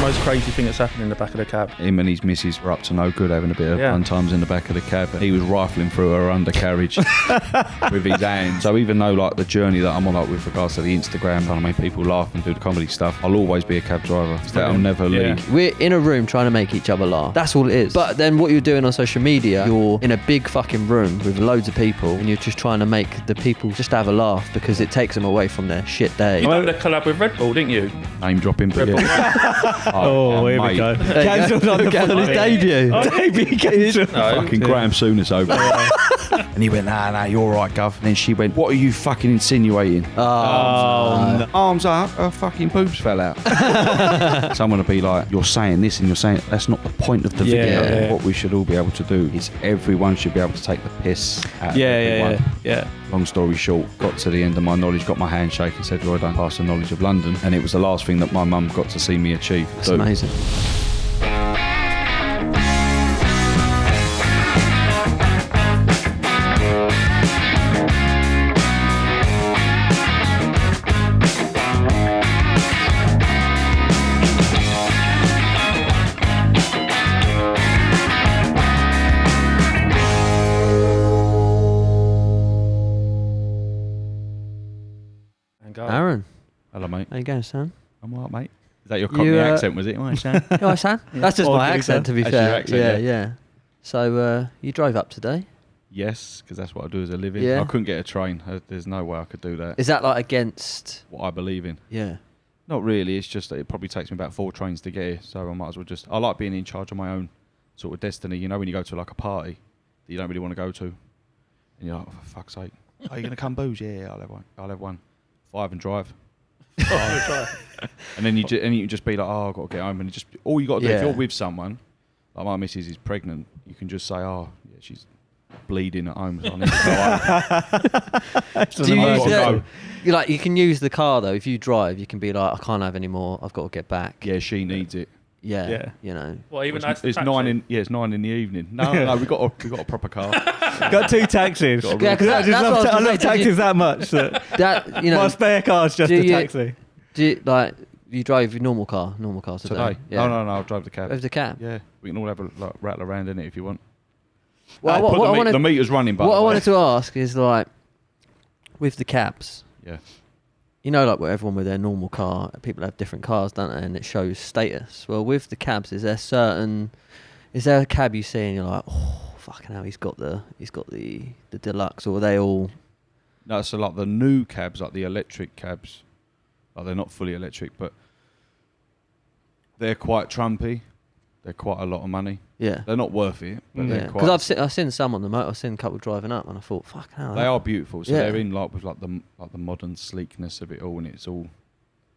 most crazy thing that's happened in the back of the cab? Him and his missus were up to no good having a bit of fun times in the back of the cab. He was rifling through her undercarriage with his hands. So even though like the journey that I'm on like with regards to the Instagram, trying to make people laugh and do the comedy stuff, I'll always be a cab driver. I'll never leave. We're in a room trying to make each other laugh. That's all it is. But then what you're doing on social media, you're in a big fucking room with loads of people and you're just trying to make the people just have a laugh because it takes them away from their shit day. You done the collab with Red Bull, didn't you? Name dropping, but here we go. Cancelled on his debut. Debut cancelled. Fucking Graham Souness over. And he went, nah, you're right, Gov. And then she went, what are you fucking insinuating? No. Arms up, her fucking boobs fell out. Someone will be like, you're saying this and you're saying that's not the point of the video. Yeah. What we should all be able to do is everyone should be able to take the piss out of everyone. Yeah. Long story short, got to the end of my knowledge, got my handshake and said, well, I don't pass the knowledge of London. And it was the last thing that my mum got to see me achieve. That's amazing. Aaron. Hello, mate. How you going, Sam? I'm all right, mate. Is that your Cockney accent, was it? All right, Sam? You all right, Sam? That's just my accent, to be That's fair. your accent, yeah. So you drove up today? Yes, because that's what I do as a living. Yeah. I couldn't get a train. There's no way I could do that. Is that like against what I believe in? Yeah. Not really. It's just that it probably takes me about 4 trains to get here, so I might as well just... I like being in charge of my own sort of destiny. You know, when you go to like a party that you don't really want to go to, and you're like, oh, for fuck's sake, are you going to come booze? Yeah, I'll have one. 5 and drive. And then you just be like, oh, I've got to get home, and just all you got to do if you're with someone, like my missus is pregnant, you can just say, oh, yeah, she's bleeding at home, so I need to go home. You can use the car though. If you drive, you can be like, I can't have any more. I've got to get back. Yeah, she needs it. Yeah. You know. Well, even it's 9 in. Yeah, it's 9 in the evening. No, we got a proper car. Got 2 taxis. I love taxis that much. That my spare car's just a taxi. Do you drive your normal car today? Yeah. No, I'll drive the cab. Drive the cab. Yeah, we can all have a rattle around in it if you want. Well, the meter's running. What I wanted to ask is like, with the cabs. Yeah. You know, like where everyone with their normal car, people have different cars, don't they? And it shows status. Well, with the cabs, is there a cab you see and you're like, oh, fucking hell, he's got the deluxe, or are they all? No, so like the new cabs, like the electric cabs, they're not fully electric, but they're quite trumpy. They're quite a lot of money. Yeah. They're not worth it, but they're quite... Because I've seen some on the motor. I've seen a couple driving up, and I thought, fuck hell. They are beautiful. So they're in like with like the modern sleekness of it all, and it's all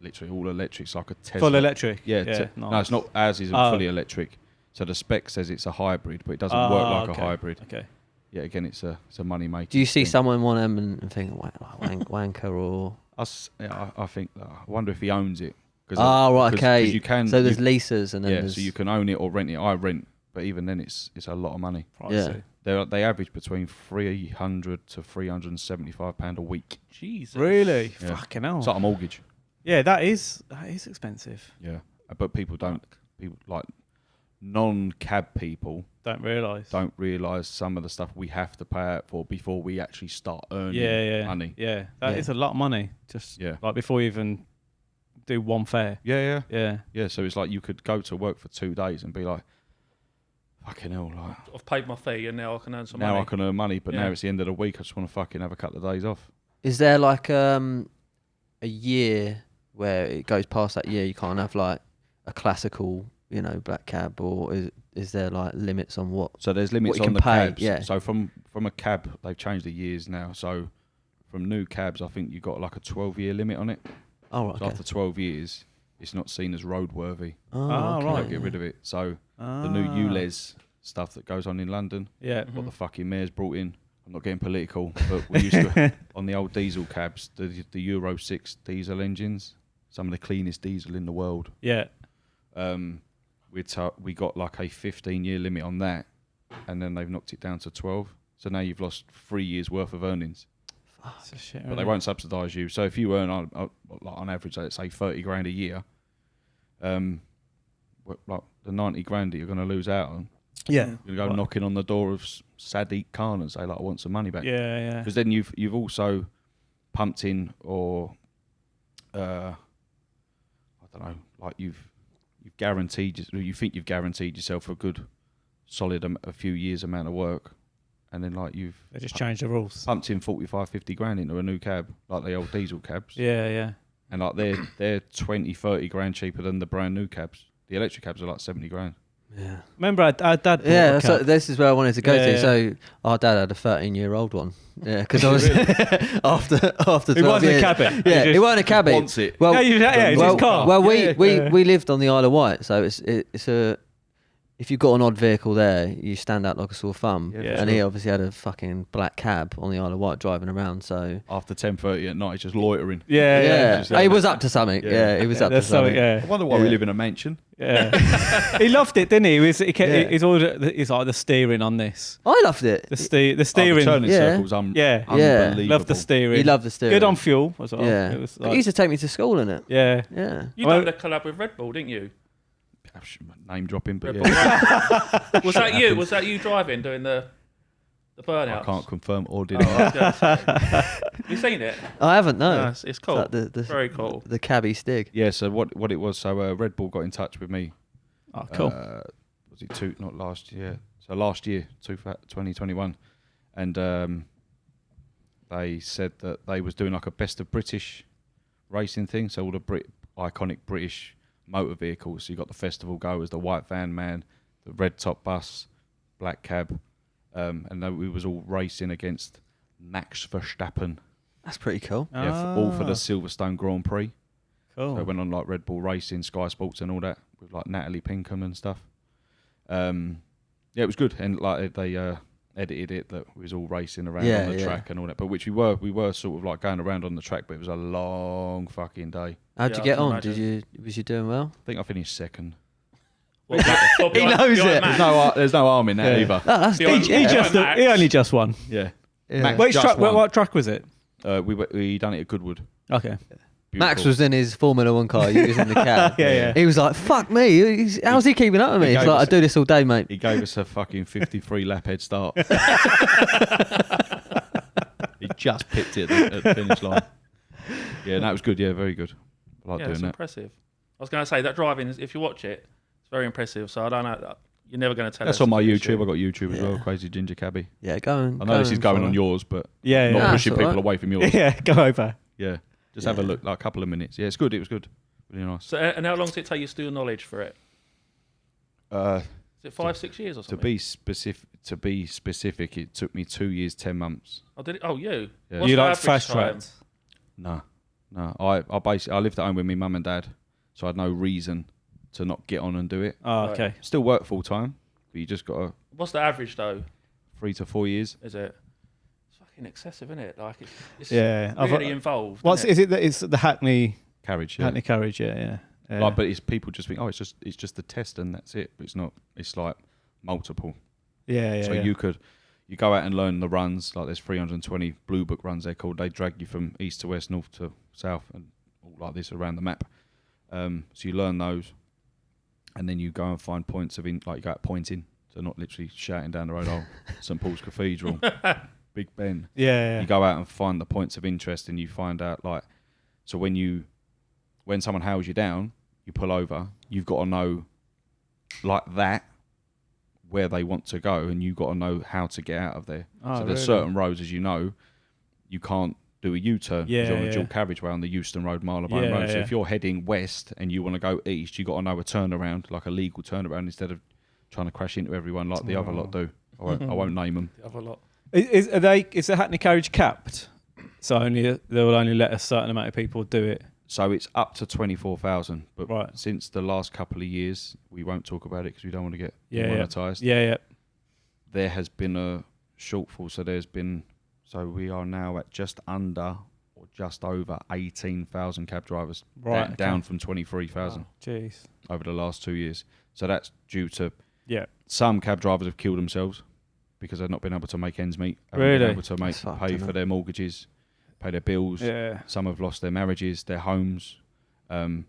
literally all electric. It's like a Tesla. Full electric. Yeah. Nice. No, it's not. Ours isn't fully electric. So the spec says it's a hybrid, but it doesn't work like a hybrid. Okay. Yeah. Again, it's a money maker. Do you see someone in one of them and think wanker or? I think. I wonder if he owns it. Right, okay. You can, so there's leases and then so you can own it or rent it. I rent, but even then it's a lot of money. Pricey. Yeah. They average between £300 to £375 a week. Jesus. Really? Yeah. Fucking hell. It's like a mortgage. Yeah, that is expensive. Yeah, but people like non-cab people don't realise some of the stuff we have to pay out for before we actually start earning money. Yeah, that is a lot of money. Just like before you even do one fare. Yeah. So it's like you could go to work for 2 days and be like, fucking hell, like I've paid my fee and now I can earn some money. Now I can earn money, but now it's the end of the week. I just want to fucking have a couple of days off. Is there like a year where it goes past that year you can't have like a classical, black cab, or is there like limits on what? So there's limits on the cabs. Yeah. So from a cab, they've changed the years now. So from new cabs, I think you got like a 12-year limit on it. Oh, right. So after 12 years, it's not seen as roadworthy. Oh, okay. You don't get rid of it. So the new ULEZ stuff that goes on in London, what the fucking mayor's brought in. I'm not getting political, but we used to on the old diesel cabs, the Euro 6 diesel engines, some of the cleanest diesel in the world. Yeah. We got like a 15-year limit on that, and then they've knocked it down to 12. So now you've lost 3 years worth of earnings. Shit, but they won't subsidise you. So if you earn on average, let's say 30 grand a year, like the 90 grand that you're going to lose out on. Yeah. You're going to go knocking on the door of Sadiq Khan and say, like, I want some money back. Yeah. Because then you've also pumped in, or I don't know, like you've guaranteed, you think you've guaranteed yourself a good solid a few years amount of work, and then like they just changed the rules. Pumped in 45, 50 grand into a new cab, like the old diesel cabs. Yeah. And like they're 20, 30 grand cheaper than the brand new cabs. The electric cabs are like 70 grand. Yeah. Remember our dad bought a so cab. this is where I wanted to go to. Yeah. So our dad had a 13-year-old one. Yeah, because I was after 12 He wasn't years. a cabbie. Yeah, he wasn't a cabbie. Wants it. Well, it's his car. Well, we lived on the Isle of Wight, so it's a. If you've got an odd vehicle there, you stand out like a sore thumb. Yeah, and he obviously had a fucking black cab on the Isle of Wight driving around. So after 10:30 at night, he's just loitering. Yeah. He was up to something. Yeah, he was up to something. I wonder why we live in a mansion. Yeah. He loved it, didn't he? He's like the steering on this. I loved it. The steering. The turning circles, unbelievable. Loved the steering. He loved the steering. Good on fuel as well. Yeah. It was He used to take me to school in it. Yeah. You done a collab with Red Bull, didn't you? Name dropping, but Red yeah. Was that you? Was that you driving, doing the burnouts? I can't confirm or deny. Have you seen it? I haven't, no. No, it's cool. Like the very cool. The cabbie stig. Yeah, so what it was, so Red Bull got in touch with me. Oh, cool. Was it not last year? So last year, 2021. And they said that they was doing like a best of British racing thing. So all the iconic British motor vehicles. So you got the festival goers, the white van man, the red top bus, black cab. And then we was all racing against Max Verstappen. That's pretty cool. Yeah, all for the Silverstone Grand Prix. Cool. So it went on like Red Bull Racing, Sky Sports and all that with like Natalie Pinkham and stuff. Yeah, it was good. And like they edited it that we was all racing around on the track and all that. But which we were sort of like going around on the track, but it was a long fucking day. How'd you get on? Was you doing well? I think I finished second. He knows it. There's no harm in that either. Oh, that's He only just won. Yeah. Which track? What track was it? We done it at Goodwood. Okay. Beautiful. Max was in his Formula 1 car, you was in the cab. Yeah. He was like, fuck me, how's he keeping up with me? He's like, I do this all day, mate. He gave us a fucking 53 lap head start. He just pipped it at the finish line. Yeah, that was good. Yeah, very good. I like doing it's that. Impressive. I was going to say, that driving, if you watch it, it's very impressive. So I don't know, you're never going to tell us. That's on my YouTube. I've got YouTube as well, Crazy Ginger Cabbie. Yeah, go on. I know this is going on yours, but not pushing people away from yours. Yeah, go over. Yeah. Just have a look, like a couple of minutes. Yeah, it's good. It was good. Really nice. So, and how long does it take you to do your knowledge for it? Is it 5-6 years or something? To be specific, it took me 2 years, 10 months. Oh, did it? Oh, you? Yeah. What's You the like average fast time? tracked? No. I lived at home with my mum and dad, so I had no reason to not get on and do it. Oh, Right. okay. Still work full time, but you just got to What's the average though? 3 to 4 years. Is it? It's fucking excessive, isn't it? Like it's Yeah. really involved. What's isn't it? is it? It's the Hackney Carriage, yeah. Hackney carriage. Yeah. Like, but it's people just think, it's just the test and that's it. But it's not. It's like multiple. Yeah. So you go out and learn the runs. Like there's 320 blue book runs they're called. They drag you from east to west, north to south, and all like this around the map. So you learn those, and then you go and find points of like you go out pointing, so not literally shouting down the road, oh, St Paul's Cathedral, Big Ben. Yeah. You go out and find the points of interest, and you find out like, so when someone hails you down, you pull over. You've got to know, like that, where they want to go, and you've got to know how to get out of there. Oh, so there's certain roads, as you know, you can't do a U-turn. Yeah, you're on a yeah. dual carriageway on the Euston Road, Marylebone Yeah, Road. So yeah. if you're heading west and you want to go east, you got to know a turnaround, like a legal turnaround, instead of trying to crash into everyone like the other lot do. I won't name them. The other lot. Is the Hackney carriage capped? So they will only let a certain amount of people do it. So it's up to 24,000, but Right. since the last couple of years, we won't talk about it because we don't want to get Yeah. demonetised. Yeah. There has been a shortfall. So we are now at just under or just over 18,000 cab drivers, Right, down okay. from 23,000 Jeez. over the last 2 years. So that's due to Yeah. some cab drivers have killed themselves because they've not been able to make ends meet. Haven't Really? been able to That's fucked, pay isn't for it? their mortgages, pay their bills. Yeah. Some have lost their marriages, their homes. And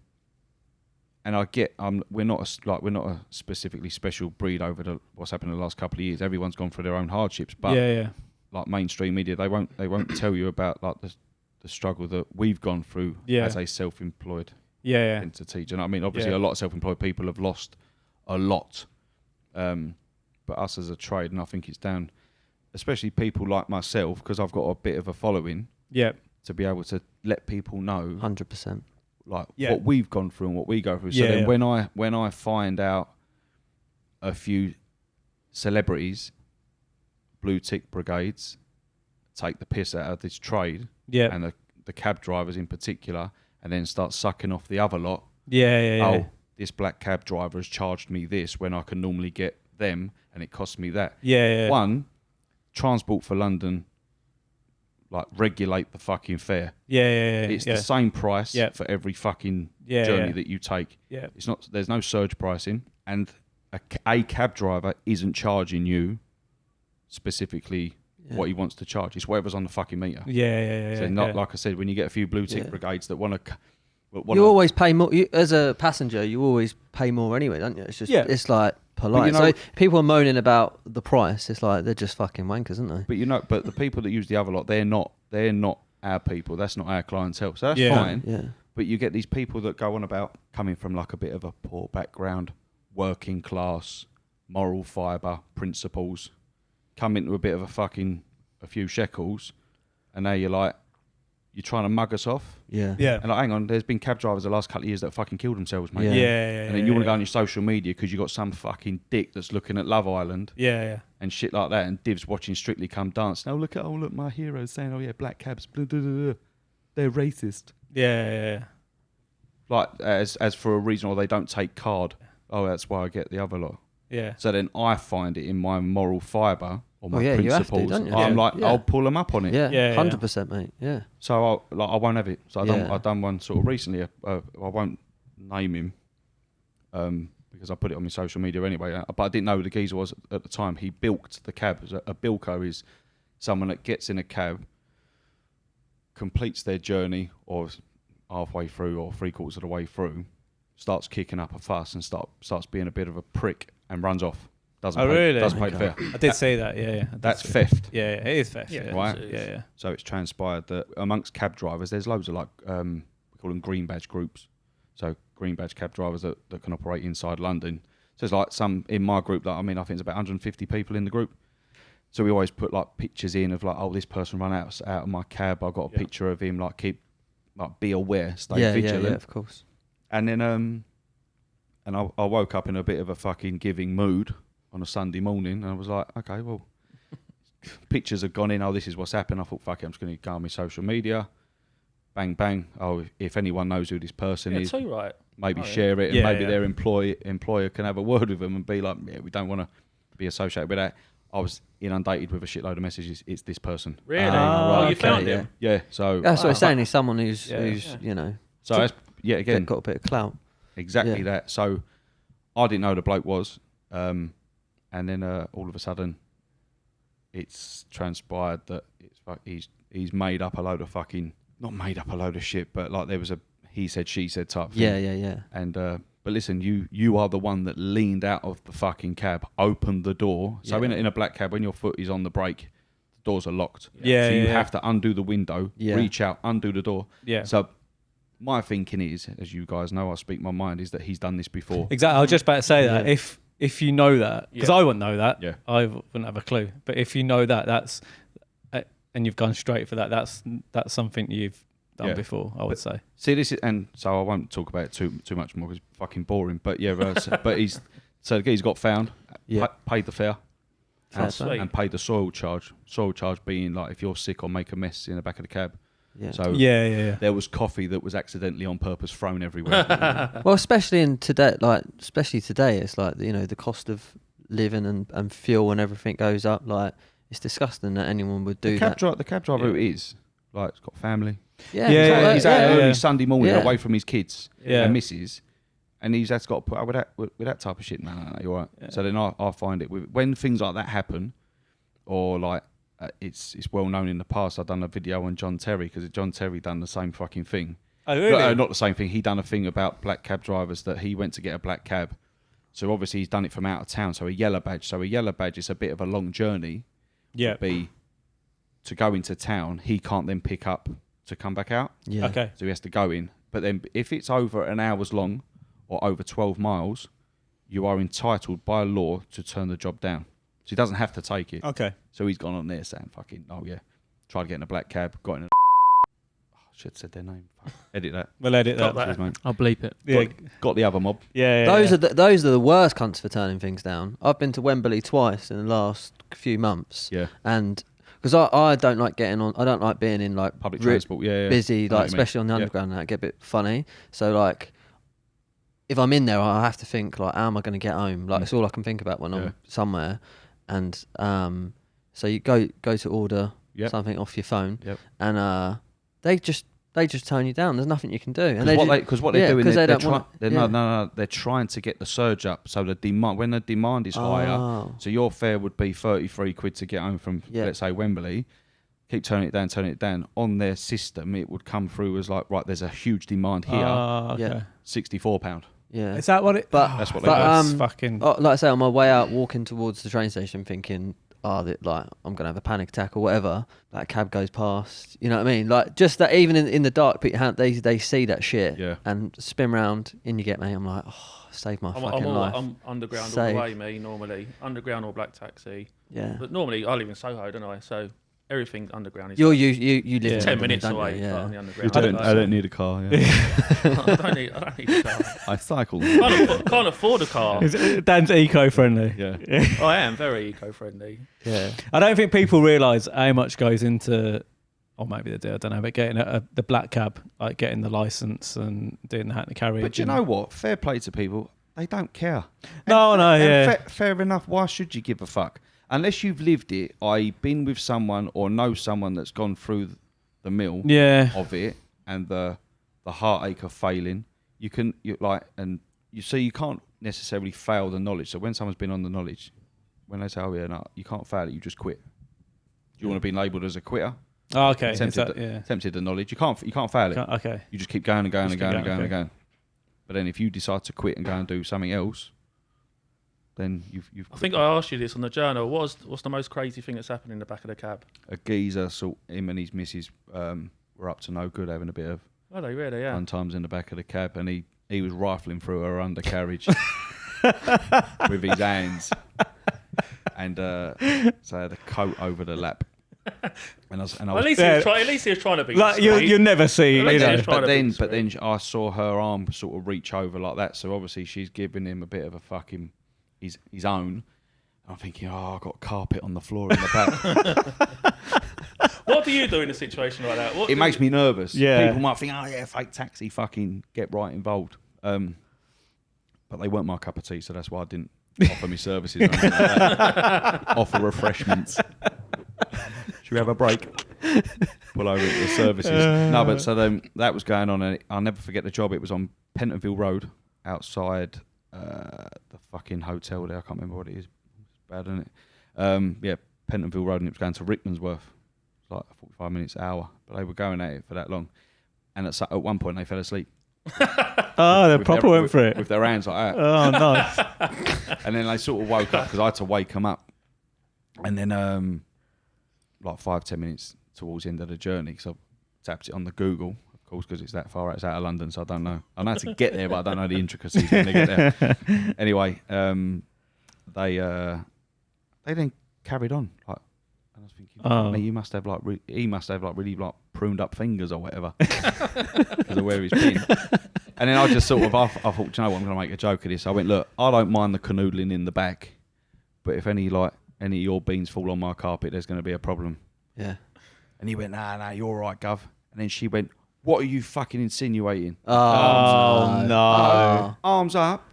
And I get, we're not a specifically special breed over what's happened in the last couple of years. Everyone's gone through their own hardships, but like mainstream media, they won't tell you about like the struggle that we've gone through as a self-employed entity. Do you know what I mean? Obviously, a lot of self-employed people have lost a lot, but us as a trade, and I think it's down, especially people like myself, because I've got a bit of a following. Yeah. To be able to let people know 100%. Like what we've gone through and what we go through. So then when I find out a few celebrities, blue tick brigades, take the piss out of this trade, and the cab drivers in particular, and then start sucking off the other lot. Oh, this black cab driver has charged me this when I can normally get them, and it costs me that. One, Transport for London, like, regulate the fucking fare. It's the same price for every fucking journey that you take. It's not. There's no surge pricing, and a cab driver isn't charging you specifically what he wants to charge. It's whatever's on the fucking meter. So not like I said, when you get a few blue tick brigades that want to. You always pay more as a passenger. You always pay more anyway, don't you? It's just it's like polite. So people are moaning about the price. It's like they're just fucking wankers, aren't they? But the people that use the other lot, they're not our people. That's not our clientele. So that's fine. Yeah. But you get these people that go on about coming from like a bit of a poor background, working class, moral fibre, principles, come into a bit of a few shekels, and now you're trying to mug us off. Yeah. And like, hang on, there's been cab drivers the last couple of years that fucking killed themselves, mate. And then you want to go on your social media because you got some fucking dick that's looking at Love Island. And shit like that, and divs watching Strictly Come Dancing. Oh look, my hero's saying, oh yeah, black cabs, blah, blah, blah, blah. They're racist. Like as for a reason, or they don't take card. Oh, that's why I get the other lot. So then I find it in my moral fibre or my principles. You have to, don't you? I'm I'll pull them up on it. 100%, mate. Yeah. So I won't have it. So I've done one sort of recently. I won't name him because I put it on my social media anyway. But I didn't know who the geezer was at the time. He bilked the cab. A bilko is someone that gets in a cab, completes their journey, or halfway through or 3/4 of the way through, starts kicking up a fuss and starts being a bit of a prick and runs off. Doesn't pay the fare. I did say that. That's theft. It is theft. Right. So it's transpired that amongst cab drivers, there's loads of we call them green badge groups. So green badge cab drivers that can operate inside London. So there's like some in my group that I think it's about 150 people in the group. So we always put like pictures in of like, oh, this person ran out of my cab. I got a picture of him. Be aware, stay vigilant. Yeah, of course. And then and I woke up in a bit of a fucking giving mood on a Sunday morning, and I was like, okay, well, pictures have gone in. Oh, this is what's happened. I thought, fuck it, I'm just going to go on my social media. Bang, bang. Oh, if anyone knows who this person is, maybe share it, and maybe their employer can have a word with them and be like, we don't want to be associated with that. I was inundated with a shitload of messages. It's this person. Really? You found him? Yeah. So that's what I'm saying. He's someone who's So that's, again, got a bit of clout. Exactly that. So I didn't know who the bloke was, and then all of a sudden, it's transpired that he's made up a load of not made up a load of shit, but like there was a he said she said type thing. Yeah. And but listen, you are the one that leaned out of the fucking cab, opened the door. So in a black cab, when your foot is on the brake, the doors are locked. So you have to undo the window, reach out, undo the door. So my thinking is, as you guys know, I speak my mind, is that he's done this before. Exactly. I was just about to say that. If you know that, because I wouldn't know that. I wouldn't have a clue. But if you know that, that's and you've gone straight for that, that's something you've done before, I would say. See, this is, and so I won't talk about it too much more because it's fucking boring. But but he's got found, paid the fare, and paid the soil charge. Soil charge being like if you're sick or make a mess in the back of the cab. So there was coffee that was accidentally on purpose thrown everywhere. Well, especially today, it's like the cost of living and fuel and everything goes up. Like it's disgusting that anyone would do that. The cab driver who is like, he's got family. He's out early Sunday morning away from his kids and missus, and he's got to put up with that type of shit. No, you're right. So then I find it when things like that happen, or like it's well known in the past. I've done a video on John Terry because John Terry done the same fucking thing. Oh, really? Not the same thing. He done a thing about black cab drivers that he went to get a black cab. So obviously he's done it from out of town. So a yellow badge. So a yellow badge is a bit of a long journey. Yeah. To go into town, he can't then pick up to come back out. Yeah. Okay. So he has to go in. But then if it's over an hour's long or over 12 miles, you are entitled by law to turn the job down. So he doesn't have to take it. Okay. So he's gone on there saying, fucking, oh yeah, tried to get in a black cab, got in a... should have said their name. Fuck. Edit that. We'll edit that. Cheers, mate. I'll bleep it. Yeah. Got the other mob. Yeah. Those are the worst cunts for turning things down. I've been to Wembley twice in the last few months. Yeah. And because I don't like getting on, I don't like being in like Public transport, busy, I know like what you especially on the mean. underground. That get a bit funny. So like, if I'm in there, I have to think like, how am I going to get home? Like it's all I can think about when I'm somewhere. And so you go to order something off your phone, and they just turn you down. There's nothing you can do. And Because what they're doing, they're they're trying to get the surge up. So the demand, when the demand is higher, so your fare would be 33 quid to get home from, let's say, Wembley. Keep turning it down. On their system, it would come through as like, right, there's a huge demand here. Okay. £64. Yeah. Is that what it? But that's what that's fucking. Like I say, on my way out, walking towards the train station, thinking, like I'm gonna have a panic attack or whatever. That cab goes past. You know what I mean? Like just that, even in the dark, put your hand. They see that shit. And spin round, in you get me. I'm like, save my fucking life. I'm underground all the way, me normally. Underground or black taxi. Yeah. But normally I live in Soho, don't I? So everything underground is. You live in 10 minutes London, away. Yeah. On the underground. I don't need a car. Yeah. I don't need a car. I cycle. Can't afford a car. Dan's eco-friendly. Yeah. I am very eco-friendly. Yeah. I don't think people realise how much goes into, or maybe they do, I don't know, but getting the black cab, like getting the licence and doing the hat and carriage. But you know what? Fair play to people. They don't care. Fair enough. Why should you give a fuck? Unless you've lived it, i.e. been with someone or know someone that's gone through the mill of it and the heartache of failing, you can't necessarily fail the knowledge. So when someone's been on the knowledge, when they say, oh yeah, no, you can't fail it, you just quit. Do you want to be labelled as a quitter? Oh, okay. Tempted the knowledge. You can't fail it. Okay. You just keep going and going and going and going and going. But then if you decide to quit and go and do something else, then you've I think I asked you this on the journal. What's the most crazy thing that's happened in the back of the cab? A geezer, him and his missus were up to no good, having a bit of Oh, they really, yeah. fun times in the back of the cab, and he was rifling through her undercarriage with his hands, and so I had a coat over the lap. And I was, at least he was trying to be like you never see, but then I saw her arm sort of reach over like that. So obviously she's giving him a bit of a fucking his own. I'm thinking, I've got carpet on the floor in the back. What do you do in a situation like that? It makes me nervous. Yeah. People might think, fake taxi, fucking get right involved. But they weren't my cup of tea, so that's why I didn't offer me services. Or anything like that. Offer refreshments. Should we have a break? Pull over at the services. No, but so then that was going on, and I'll never forget the job. It was on Pentonville Road, outside the fucking hotel there. I can't remember what it is. It's bad, isn't it? Pentonville Road, and it was going to Rickmansworth. It's like 45 minutes, hour. But they were going at it for that long. And at one point, they fell asleep. They proper went for it. With their hands like that. Oh, nice. And then they sort of woke up, because I had to wake them up. And then, like 5-10 minutes towards the end of the journey, because I tapped it on the Google, of course, because it's that far out. It's out of London, so I don't know. I know how to get there, but I don't know the intricacies when they get there. Anyway, they then carried on. Like, and I was thinking, mate, he must have really like pruned up fingers or whatever because of where he's been. And then I just sort of, I thought, do you know what, I'm going to make a joke of this. I went, look, I don't mind the canoodling in the back, but if any of your beans fall on my carpet, there's going to be a problem. Yeah. And he went, nah, you're all right, Gov. And then she went, what are you fucking insinuating? Oh, no. Arms up.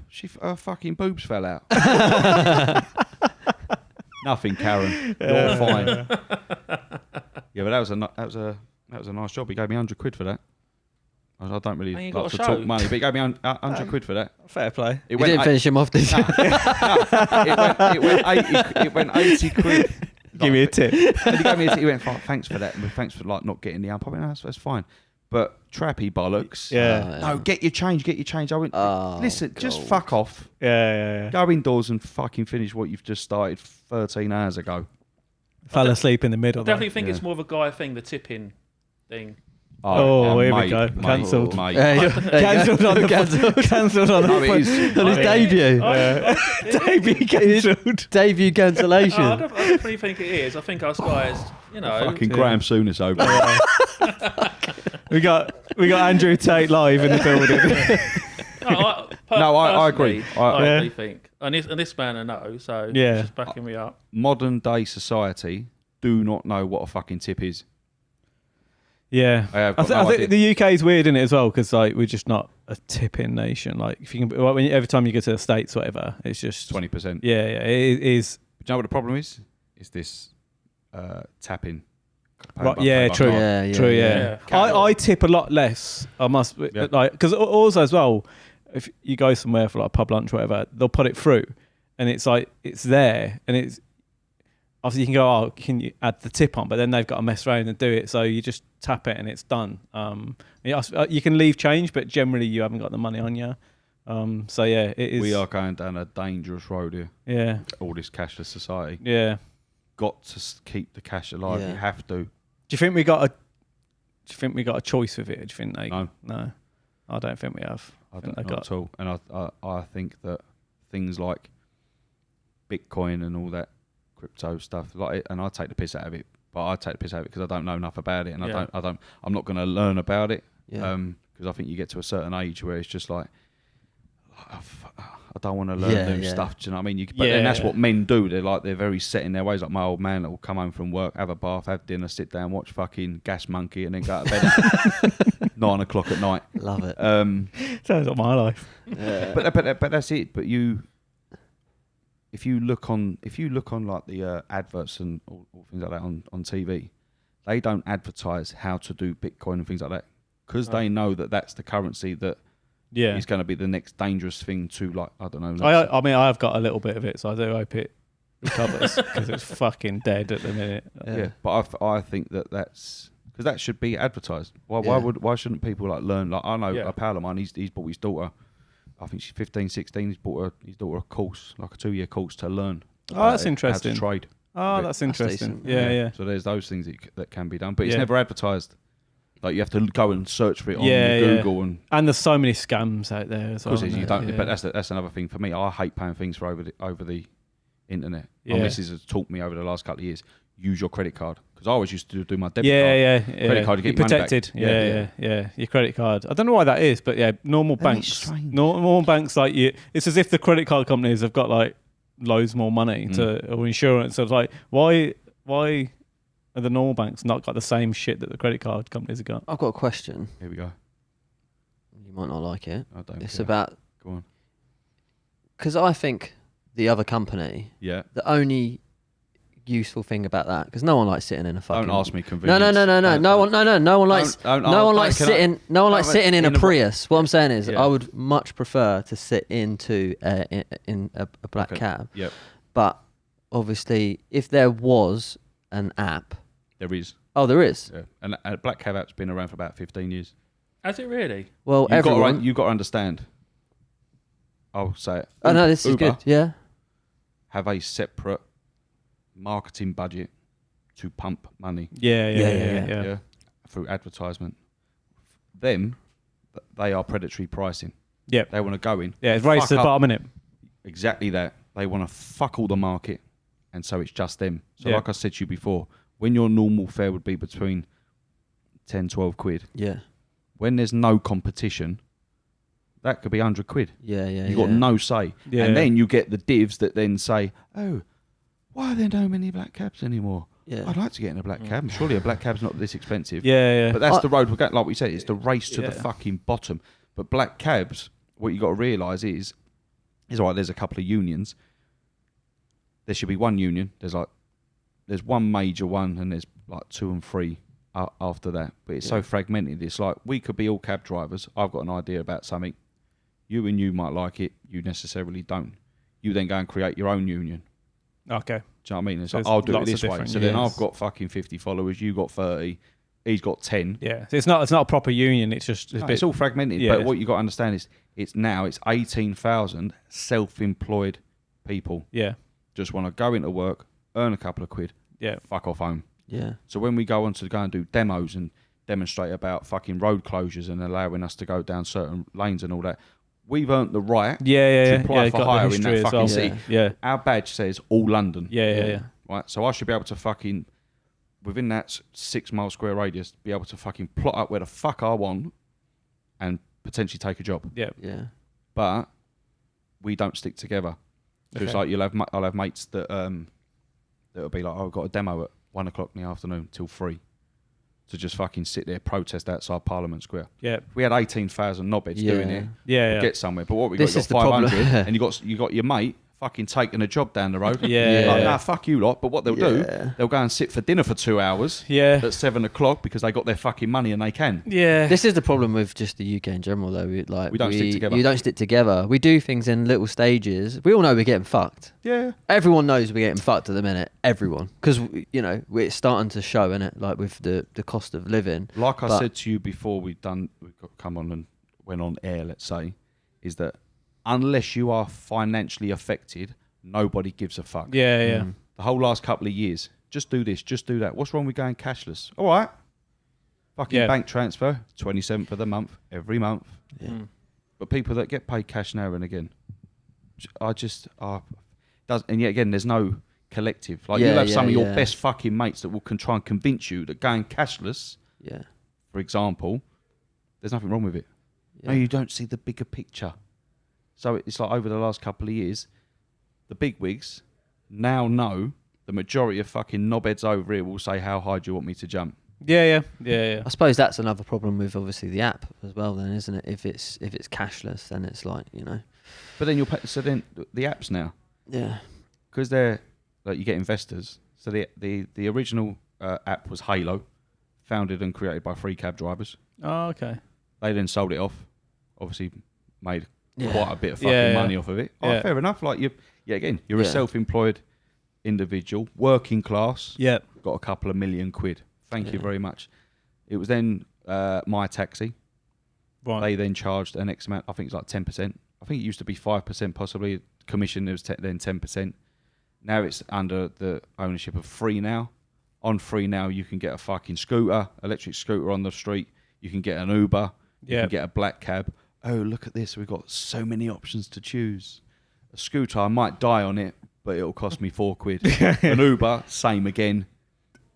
Her fucking boobs fell out. Nothing, Karen. You're fine. Yeah, but that was a nice job. He gave me 100 quid for that. I don't really like to talk money, but he gave me 100 quid for that. Fair play. You didn't finish him off, did you? It went 80 quid. Give me a tip. And he gave me a tip. He went, thanks for that. Thanks for like not getting the amp. I went, no, that's fine. But trappy bollocks. Yeah. No, get your change. I went, listen, just fuck off. Yeah. Go indoors and fucking finish what you've just started 13 hours ago. Fell asleep in the middle. I definitely think it's more of a guy thing, the tipping thing. Oh, here we go. Cancelled. Cancelled on his debut. Debut cancelled. Debut cancellation. I definitely think it is. I think us guys, Fucking Graham Souness over. We got Andrew Tate live in the building. I agree. I really think. And this man I know, so just backing me up. Modern day society do not know what a fucking tip is. Yeah, I think the UK is weird in it as well because like we're just not a tipping nation. Like if you can, every time you go to the States, whatever, it's just 20%. Yeah, it is. But do you know what the problem is? It's this tapping. Right, yeah, true. Yeah. I tip a lot less. I must like because also as well, if you go somewhere for like a pub lunch, or whatever, they'll put it through, and it's like it's there, and it's. Obviously, you can go, can you add the tip on? But then they've got to mess around and do it. So you just tap it and it's done. You can leave change, but generally you haven't got the money on you. So, yeah, it is. We are going down a dangerous road here. Yeah. All this cashless society. Yeah. Got to keep the cash alive. You have to. Do you think we got a choice with it? Do you think No. I don't think we have. I don't know at all. And I think that things like Bitcoin and all that crypto stuff and I take the piss out of it, but I take the piss out of it because I don't know enough about it, and I'm not going to learn about it because I think you get to a certain age where it's just like I don't want to learn new stuff. Do you know what I mean? But then that's what men do. They're very set in their ways. Like my old man that will come home from work, have a bath, have dinner, sit down, watch fucking Gas Monkey, and then go to bed at 9 o'clock at night. Love it. Sounds like my life. But that's it. But if you look on like the adverts and all things like that on TV, they don't advertise how to do Bitcoin and things like that because they know that that's the currency that is going to be the next dangerous thing to, like, I don't know. I mean, I've got a little bit of it, so I do hope it recovers because it's fucking dead at the minute. Yeah, but I think that's because that should be advertised. Why shouldn't people like learn? Like I know a pal of mine, he's bought his daughter. I think she's 15, 16. He's bought his daughter a course, like a 2-year course to learn. Oh, that's interesting. How to trade. Oh, that's interesting. Yeah. So there's those things that can be done, but it's never advertised. Like you have to go and search for it on Google and there's so many scams out there as well. Of course, you don't. But that's another thing for me. I hate paying things for over the internet. My missus has taught me over the last couple of years. Use your credit card because I always used to do my debit card. Credit card, you get protected. Yeah. Your credit card. I don't know why that is, but normal banks. Normal banks like you. It's as if the credit card companies have got like loads more money or insurance. So it's like why are the normal banks not got the same shit that the credit card companies have got? I've got a question. Here we go. You might not like it. I don't. It's about. Go on. Because I think the other company. Yeah. The only useful thing about that, because no one likes sitting in a fucking. Don't ask me convenience. No one likes sitting in a Prius. What I'm saying is, I would much prefer to sit into in a black cab. Yep. But obviously, if there was an app, there is. Oh, there is. Yeah. And a black cab app's been around for about 15 years. Has it really? Well, you've got to understand. I'll say it. Oh no, this is good. Yeah. Have a separate marketing budget to pump money. Yeah. Through advertisement. Them, they are predatory pricing. Yeah. They want to go in. Yeah, it's raised to the bottom, innit? Exactly that. They want to fuck all the market, and so it's just them. So like I said to you before, when your normal fare would be between 10, 12 quid. Yeah. When there's no competition, that could be 100 quid. Yeah. You've got no say. Yeah. And then you get the divs that then say, oh, why are there no many black cabs anymore? Yeah. I'd like to get in a black cab. Surely a black cab's not this expensive. Yeah. But that's the road we're going. Like we said, it's the race to the fucking bottom. But black cabs, what you got to realise is all right, there's a couple of unions. There should be one union. There's one major one, and there's like 2 and 3 after that. But it's so fragmented. It's like we could be all cab drivers. I've got an idea about something. You and you might like it. You necessarily don't. You then go and create your own union. Okay. Do you know what I mean? It's like, I'll do it this way. So then I've got fucking 50 followers. You got 30. he's got 10. Yeah, so it's not a proper union. It's just It's all fragmented. Yeah. But what you got to understand is it's 18,000 self-employed people. Yeah, Just want to go into work, earn a couple of quid, yeah, fuck off home. Yeah. So when we go on to go and do demos and demonstrate about fucking road closures and allowing us to go down certain lanes and all that, we've earned the right to apply for hire in that fucking city. Yeah. Our badge says all London. Yeah. Right, so I should be able to fucking, within that 6 mile square radius, be able to fucking plot up where the fuck I want and potentially take a job. Yeah. Yeah. But we don't stick together. So it's like I'll have mates that'll be like, oh, I've got a demo at 1 o'clock in the afternoon till 3 to just fucking sit there, protest outside Parliament Square. Yeah. We had 18,000 knobheads doing it. Yeah. Get somewhere. But what we This got, is you got the 500 problem. and you got your mate fucking taking a job down the road. Yeah. Like, nah, fuck you lot. But what they'll do, Yeah. they'll go and sit for dinner for 2 hours Yeah. at 7 o'clock because they got their fucking money and they can. Yeah. This is the problem with just the UK in general, though. We don't stick together. You don't stick together. We do things in little stages. We all know we're getting fucked. Yeah. Everyone knows we're getting fucked at the minute. Everyone, because we're starting to show, innit? Like with the cost of living. Like I said to you before we come on and went on air, let's say, is that unless you are financially affected, nobody gives a fuck. Yeah. The whole last couple of years, just do this, just do that. What's wrong with going cashless? All right. Fucking bank transfer, 27th of the month, every month. Yeah. But people that get paid cash now and again, and yet again, there's no collective. Like you'll have some of your best fucking mates that will try and convince you that going cashless, for example, there's nothing wrong with it. Yeah. No, you don't see the bigger picture. So it's like over the last couple of years, the big wigs now know the majority of fucking knobheads over here will say, how high do you want me to jump? Yeah. I suppose that's another problem with obviously the app as well, then, isn't it? If it's cashless, then it's like But then then the apps now, Yeah. because they're like you get investors. So the original app was Halo, founded and created by 3 cab drivers. Oh, okay. They then sold it off. Obviously, made Yeah. quite a bit of fucking money off of it. Yeah. Oh, fair enough. Like you're a self-employed individual, working class. Yeah. Got a couple of million quid. Thank you very much. It was then My Taxi. Right. They then charged an X amount. I think it's like 10%. I think it used to be 5% possibly. Commission, it was then 10%. Now it's under the ownership of Free Now. On Free Now, you can get a fucking scooter, electric scooter on the street. You can get an Uber. You can get a black cab. Oh, look at this. We've got so many options to choose. A scooter, I might die on it, but it'll cost me £4. An Uber, same again.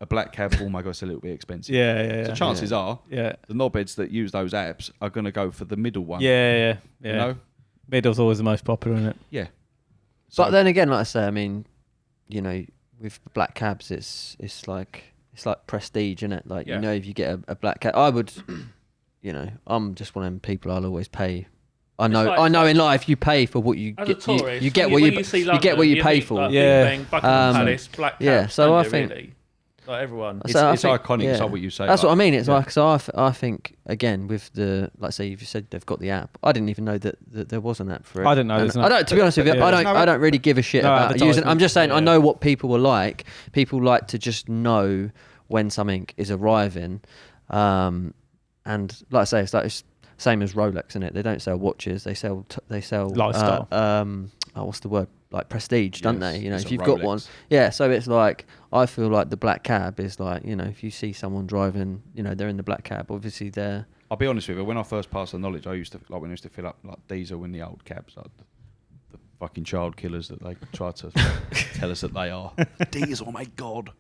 A black cab, oh my God, it's a little bit expensive. Yeah. So chances are, the knobheads that use those apps are going to go for the middle one. Yeah. You know? Middle's always the most popular, isn't it? Yeah. But then again, like I say, I mean, with black cabs, it's like prestige, isn't it? Like if you get a black cab, I would, I'm just one of them people. I'll always pay. I know in life you pay for what you As get. a tourist, you get what you get what you pay for. Like Buckingham Palace, black cabs, yeah. So I think. think. Like everyone, it's iconic. It's like what you say. That's what I mean. It's like I think again with the say you said they've got the app. I didn't even know that there was an app for it. I didn't know. I don't. To be honest with you, I don't really give a shit about using. I'm just saying I know what people were like. People like to just know when something is arriving, and like I say, it's same as Rolex, isn't it? They don't sell watches. They sell lifestyle. What's the word? Like prestige, don't they? If you've Rolex. got one, yeah. So it's like I feel like the black cab is like if you see someone driving, they're in the black cab. Obviously, they're. I'll be honest with you. When I first passed the knowledge, I used to when I used to fill up like diesel in the old cabs, like the fucking child killers that they try to tell us that they are. Diesel, oh my God.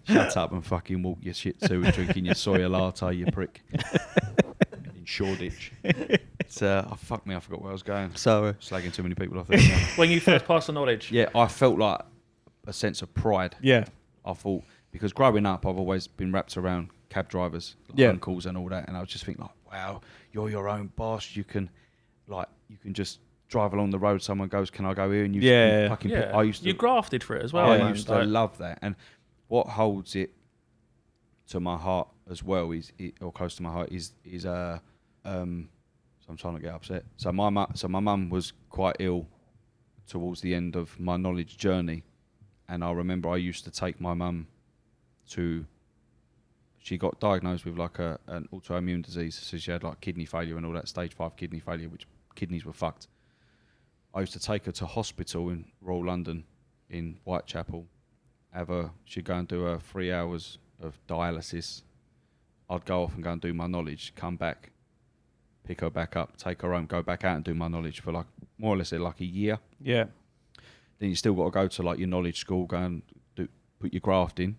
Shut up and fucking walk your shit to and drinking your soya latte, you prick. In Shoreditch. Fuck me, I forgot where I was going. So slagging too many people off there. when you first passed the knowledge. Yeah, I felt like a sense of pride. Yeah. I thought, because growing up, I've always been wrapped around cab drivers, uncles and all that, and I was just thinking like, wow, you're your own boss. You can just drive along the road. Someone goes, "Can I go here?" And you fucking. I used to. You grafted for it as well. I used to love that, and what holds it to my heart as well or close to my heart is so I'm trying to get upset. So my mum was quite ill towards the end of my knowledge journey, and I remember I used to take my mum to. she got diagnosed with like an autoimmune disease. So she had like kidney failure and all that, stage 5 kidney failure, which kidneys were fucked. I used to take her to hospital in Royal London in Whitechapel. She'd go and do her 3 hours of dialysis. I'd go off and go and do my knowledge, come back, pick her back up, take her home, go back out and do my knowledge for like more or less like a year. Yeah. Then you still got to go to like your knowledge school, go and put your graft in.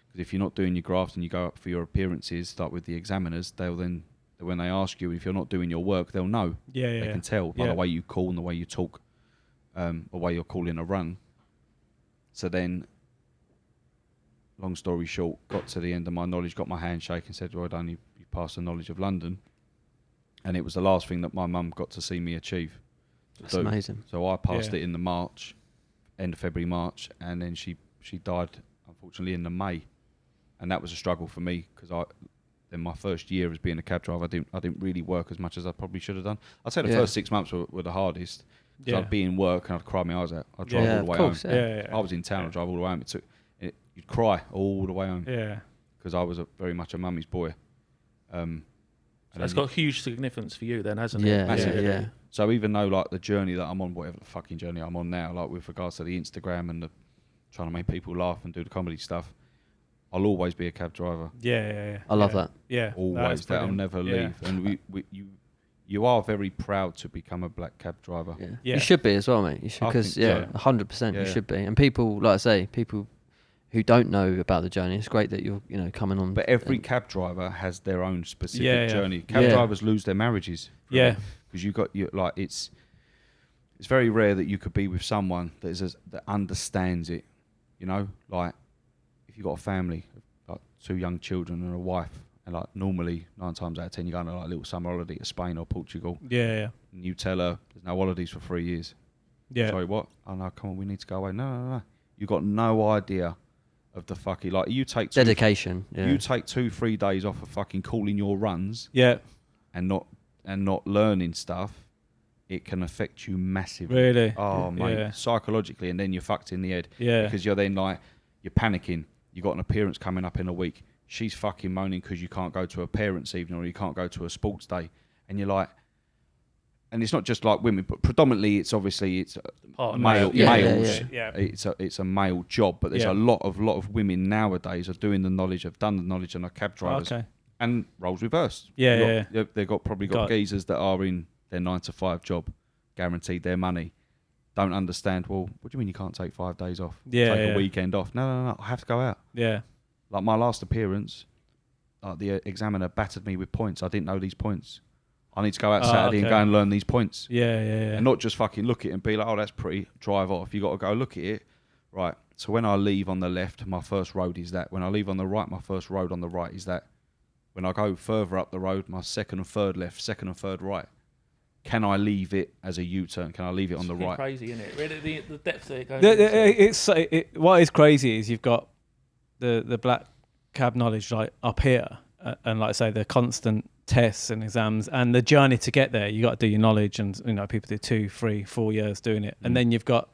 Because if you're not doing your graft and you go up for your appearances, like with the examiners, they'll then, when they ask you if you're not doing your work, they'll know. Yeah, They can tell by the way you call and the way you talk, the way you're calling a run. So then, long story short, got to the end of my knowledge, got my handshake and said, well done, you passed the knowledge of London. And it was the last thing that my mum got to see me achieve. That's amazing. So I passed it in the end of February, March, and then she died, unfortunately, in the May. And that was a struggle for me because in my first year as being a cab driver, I didn't really work as much as I probably should have done. I'd say the first 6 months were the hardest because I'd be in work and I'd cry my eyes out. I'd drive all the way home. Yeah. I was in town, I'd drive all the way home. You'd cry all the way home. Yeah. Because I was very much a mummy's boy. So it's got huge significance for you then, hasn't it? Massively. Yeah. So even though like the journey that I'm on, whatever the fucking journey I'm on now, like with regards to the Instagram and the trying to make people laugh and do the comedy stuff, I'll always be a cab driver. Yeah. I love that. Yeah. Always. That'll never leave. And you are very proud to become a black cab driver. Yeah. Yeah. You should be as well, mate. You should, because 100% you should be. And people, like I say, people who don't know about the journey, it's great that you're coming on. But every cab driver has their own specific journey. Cab drivers lose their marriages. Yeah. Because it's very rare that you could be with someone that understands it. You know, like if you've got a family, like 2 young children and a wife, and like normally 9 times out of 10 you're going on like a little summer holiday to Spain or Portugal. Yeah. And you tell her there's no holidays for 3 years. Yeah. Sorry, what? Oh no, come on, we need to go away. No. You've got no idea of the fucking you take dedication. You take 2-3 days off of fucking calling your runs. Yeah. And not learning stuff. It can affect you massively. Really? Oh, mate. Psychologically, and then you're fucked in the head. Yeah. Because you're then like, you're panicking. You got an appearance coming up in a week. She's fucking moaning because you can't go to a parents' evening or you can't go to a sports day. And you're like, and it's not just like women, but predominantly it's male. Males. Yeah. It's a male job, but there's a lot of women nowadays are doing the knowledge, have done the knowledge, and are cab drivers. Okay. And roles reversed. Yeah. They've probably got geezers that are in their 9-to-5 job, guaranteed their money, don't understand, well, what do you mean you can't take 5 days off? Take a weekend off. No, I have to go out. Yeah. Like my last appearance, the examiner battered me with points. I didn't know these points. I need to go out Saturday and go and learn these points. Yeah. And not just fucking look at it and be like, oh, that's pretty, drive off. You got to go look at it. Right. So when I leave on the left, my first road is that. When I leave on the right, my first road on the right is that. When I go further up the road, my second and third left, second and third right. Can I leave it as a U-turn? Can I leave it on the right? Crazy, isn't it? Really, the depth that it goes. What is crazy is you've got the black cab knowledge like up here, and like I say, the constant tests and exams and the journey to get there. You got to do your knowledge, and people do 2, 3, 4 years doing it, and then you've got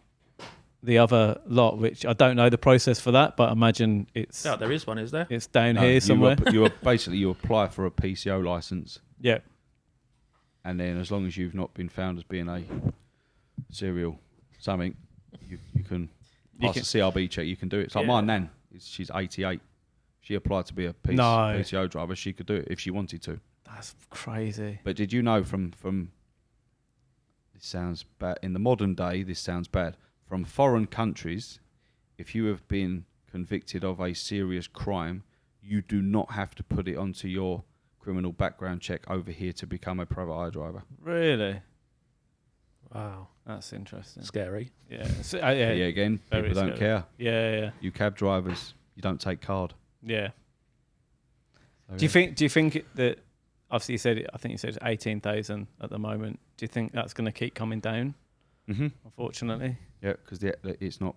the other lot, which I don't know the process for that, but I imagine it's. Yeah, there is one, is there? It's down here somewhere. You apply for a PCO license. Yeah. And then as long as you've not been found as being a serial something, you can pass a CRB check. You can do it. It's like my nan. She's 88. She applied to be a PCO driver. She could do it if she wanted to. That's crazy. But did you know from this sounds bad in the modern day? This sounds bad. From foreign countries, if you have been convicted of a serious crime, you do not have to put it onto your criminal background check over here to become a private hire driver. Really? Wow, that's interesting. Scary. Yeah. So, Again, people don't care. Yeah. You cab drivers, you don't take card. Yeah. So, Do you think that obviously I think you said 18,000 at the moment. Do you think that's going to keep coming down? Mm-hmm. Unfortunately. Yeah, because it's not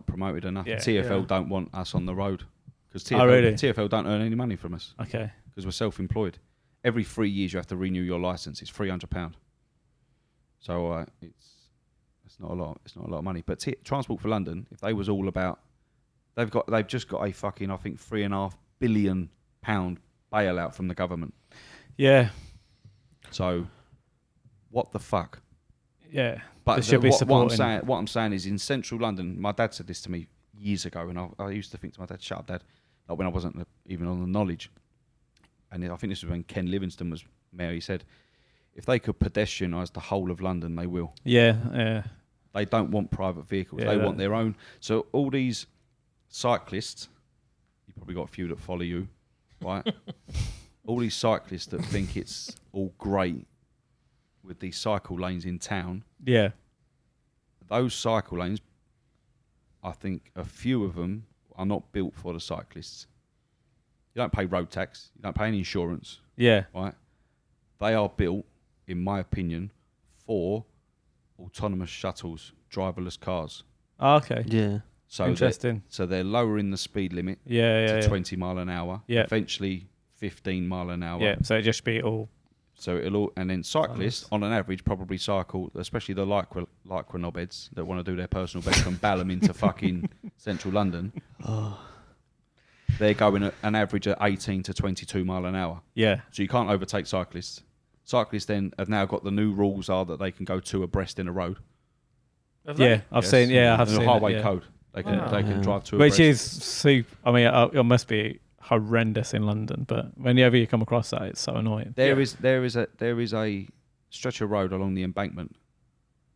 promoted enough. Yeah. TfL don't want us on the road because really? TfL don't earn any money from us. Okay. Because we're self-employed. Every 3 years you have to renew your license. It's £300. So it's not a lot. It's not a lot of money. But Transport for London, if they was all about, they've just got a fucking I think £3.5 billion bailout from the government. Yeah. So, what the fuck? Yeah. But should be what I'm saying is, in central London, my dad said this to me years ago, and I used to think to my dad, "Shut up, Dad," like when I wasn't even on the knowledge. And I think this was when Ken Livingstone was mayor. He said, if they could pedestrianise the whole of London, they will. Yeah. They don't want private vehicles. They want their own. So all these cyclists, you probably got a few that follow you, right? All these cyclists that think it's all great with these cycle lanes in town. Yeah. Those cycle lanes, I think a few of them are not built for the cyclists. You don't pay road tax. You don't pay any insurance. Yeah. Right? They are built, in my opinion, for autonomous shuttles, driverless cars. Oh, okay. Yeah. So interesting. They're lowering the speed limit to 20 mile an hour. Yeah. Eventually 15 mile an hour. Yeah. So it just be all. So it'll all, and then cyclists on an average probably cycle, especially the lycra knobheads that want to do their personal best from Balham into fucking central London. Oh. They're going at an average of 18 to 22 mile an hour. Yeah. So you can't overtake cyclists. Cyclists then have now got the new rules are that they can go 2 abreast in a road. Yeah, I've seen. Yeah, I've seen the highway it, code. They can drive 2 which abreast. is super. I mean, it must be horrendous in London, but whenever you come across that, it's so annoying. There is a stretch of road along the embankment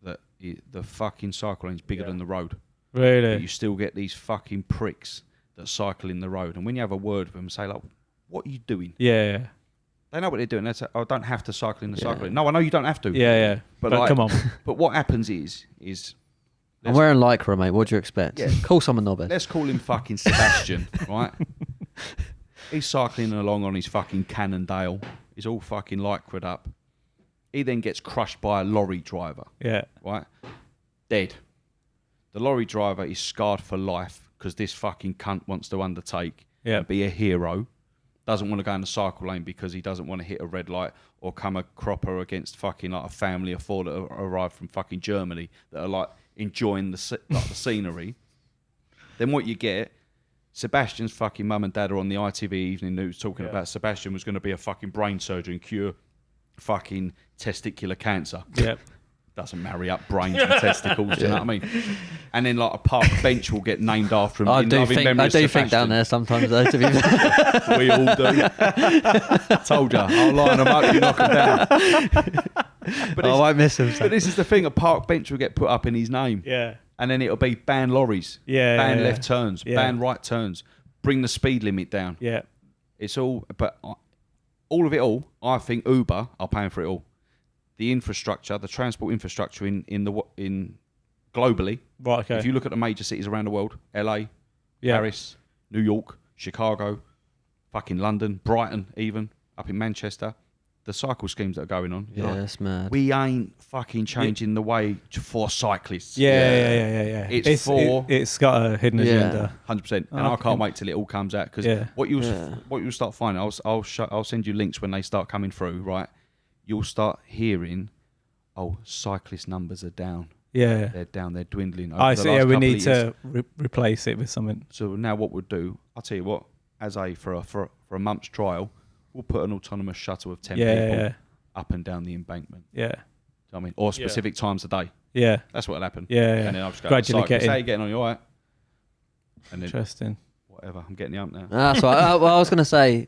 that the fucking cycle lane's bigger than the road. Really? But you still get these fucking pricks that cycle in the road, and when you have a word with them, say like, "What are you doing?" Yeah. They know what they're doing. They say, "I don't have to cycle in the cycle lane." No, I know you don't have to. Yeah. But like, come on. But what happens is I'm wearing lycra, mate. What do you expect? Yeah. Call someone knobhead. Let's call him fucking Sebastian, right? He's cycling along on his fucking Cannondale. He's all fucking lycra'd up. He then gets crushed by a lorry driver. Yeah. Right? Dead. The lorry driver is scarred for life because this fucking cunt wants to undertake and be a hero. Doesn't want to go in the cycle lane because he doesn't want to hit a red light or come a cropper against fucking like a family of 4 that arrived from fucking Germany that are like enjoying the scenery. Then what you get, Sebastian's fucking mum and dad are on the ITV Evening News talking about Sebastian was going to be a fucking brain surgeon and cure fucking testicular cancer. Yep. Doesn't marry up brains and testicles, do you know what I mean? And then like a park bench will get named after him. I do think down there sometimes though, to be fair. We all do. Told you, I'll line them up, you knock them down. But I won't miss him. But this is the thing, a park bench will get put up in his name. Yeah. And then it'll be ban lorries, ban left turns, ban right turns, bring the speed limit down. Yeah. It's all, but all of it all, I think Uber are paying for it all. The infrastructure, the transport infrastructure in globally. Right. Okay. If you look at the major cities around the world, LA, Paris, New York, Chicago, fucking London, Brighton, even up in Manchester, the cycle schemes that are going on. Yeah, that's mad. We ain't fucking changing the way for cyclists. Yeah. It's got a hidden agenda. 100%. And I can't wait till it all comes out because what you'll start finding, I'll send you links when they start coming through. Right, you'll start hearing, cyclist numbers are down. Yeah, they're down. They're dwindling. I see. Yeah, we need to replace it with something. So now what we'll do, I'll tell you what, as for a month's trial, we'll put an autonomous shuttle of 10 people up and down the embankment. Yeah. Do you know what I mean? Or specific times a day. Yeah. That's what'll happen. Yeah. And then I'll just go, gradually get in. How you getting on? You all right? And then, interesting. Whatever. I'm getting you up now. That's right. Well, I was going to say,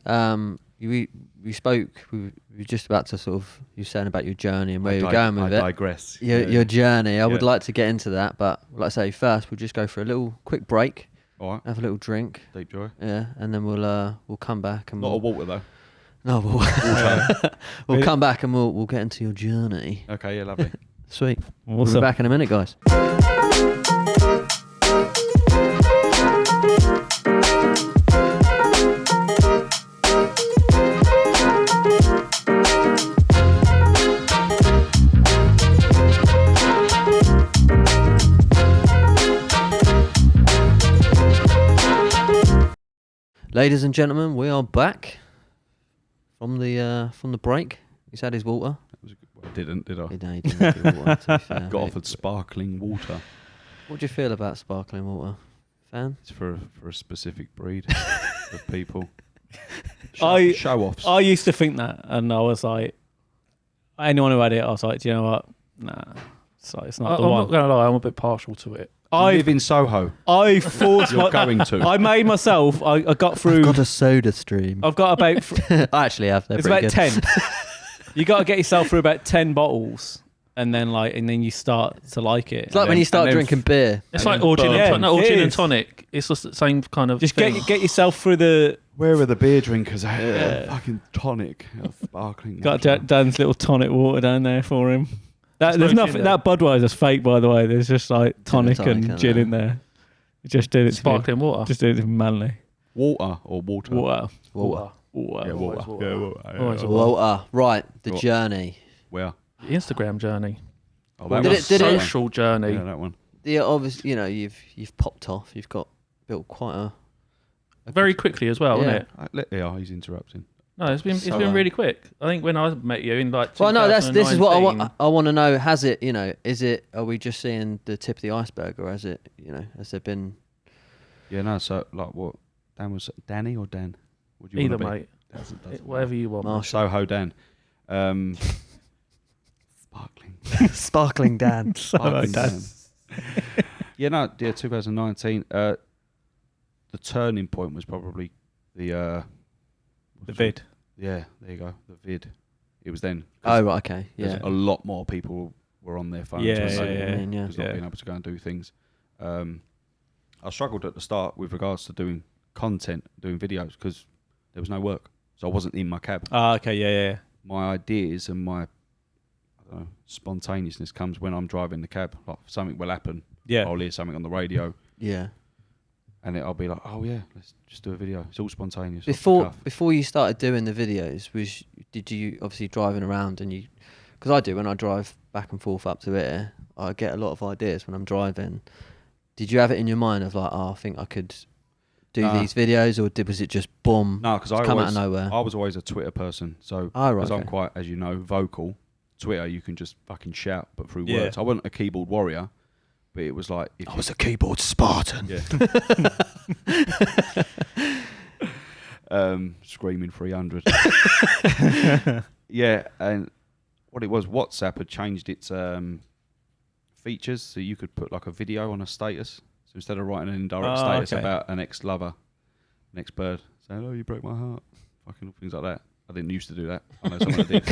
we spoke, we were just about to sort of, you were saying about your journey and where you're going with it. I digress. Your journey. I would like to get into that, but like I say, first we'll just go for a little quick break. All right. Have a little drink. Deep joy. Yeah, and then we'll come back and Not a water though. No, we'll come back and we'll get into your journey. Okay, yeah, lovely. Sweet. Awesome. We'll be back in a minute, guys. Ladies and gentlemen, we are back from the break. He's had his water. I didn't, did I? No, he didn't have his water, to be fair. Got offered sparkling water. What do you feel about sparkling water? Fan? It's for a specific breed of people. Show offs. I used to think that, and I was like, anyone who had it, I was like, do you know what? Nah, it's not the I'm one. not going to lie, I'm a bit partial to it. I live in Soho. I forced You're going to. I made myself. I got through. I've got a soda stream. I've got about. I actually have. They're It's about pretty good. 10. You got to get yourself through about 10 bottles, and then you start to like it. It's like when you start drinking beer. It's like all gin and it and is. tonic. It's just the same kind of Just thing. get yourself through the. Where are the beer drinkers at? Fucking tonic. Sparkling. Got Dan's little tonic water down there for him. There's no nothing. gin That Budweiser's fake, by the way. There's just like tonic tonic and in gin there. in there. We just did it. Sparkling water. Just did it to Manly. Water or water? Water. Water. Yeah, water. Always water. Yeah, water. Always Yeah. water. Water. Right. The What? journey. Where? The Instagram journey. Oh, that Did one. it- did it- Social journey. Yeah, that one. The obvious. You've popped off. You've got built quite a. Very quickly as well, Yeah. isn't it? Yeah, he's interrupting. No, it's been So, been really quick. I think when I met you in like. Well, no. This is what I 2019, want. I want to know. Has it? Is it? Are we just seeing the tip of the iceberg, or has it? Has there been? Yeah, no. So like, what? Danny or Dan? What do you Either, wanna be? mate. Doesn't Whatever you want. Marshall. Soho Dan. Sparkling. Sparkling Dan. Sparkling Dan. Yeah, no. Yeah, 2019. The turning point was probably the. The vid. Yeah, there you go. The vid. It was then. Oh right. Okay. 'cause Yeah. a lot more people were on their phones. Yeah, weren't they? yeah. Yeah. Because not being able to go and do things. I struggled at the start with regards to doing content, doing videos, because there was no work. So I wasn't in my cab. Okay, yeah. My ideas and my spontaneousness comes when I'm driving the cab. Like something will happen. Yeah. I'll hear something on the radio, Yeah. and I'll be like, "Oh yeah, let's just do a video." It's all spontaneous. off the cuff. Before you started doing the videos, did you obviously driving around and you? Because I do when I drive back and forth up to here, I get a lot of ideas when I'm driving. Did you have it in your mind of like, I think I could do Nah. these videos, or was it just boom? No, because come out of nowhere. I was always a Twitter person. So Oh, right, because I'm okay. quite, as you know, vocal. Twitter, you can just fucking shout, but through Yeah. words. I wasn't a keyboard warrior, but it was like if I was a keyboard Spartan. Yeah. Screaming 300. Yeah, and what it was, WhatsApp had changed its features, so you could put like a video on a status. So instead of writing an indirect status okay. about an ex-lover, an ex-bird, saying, "Oh, you broke my heart," fucking things like that. I didn't used to do that. I know someone that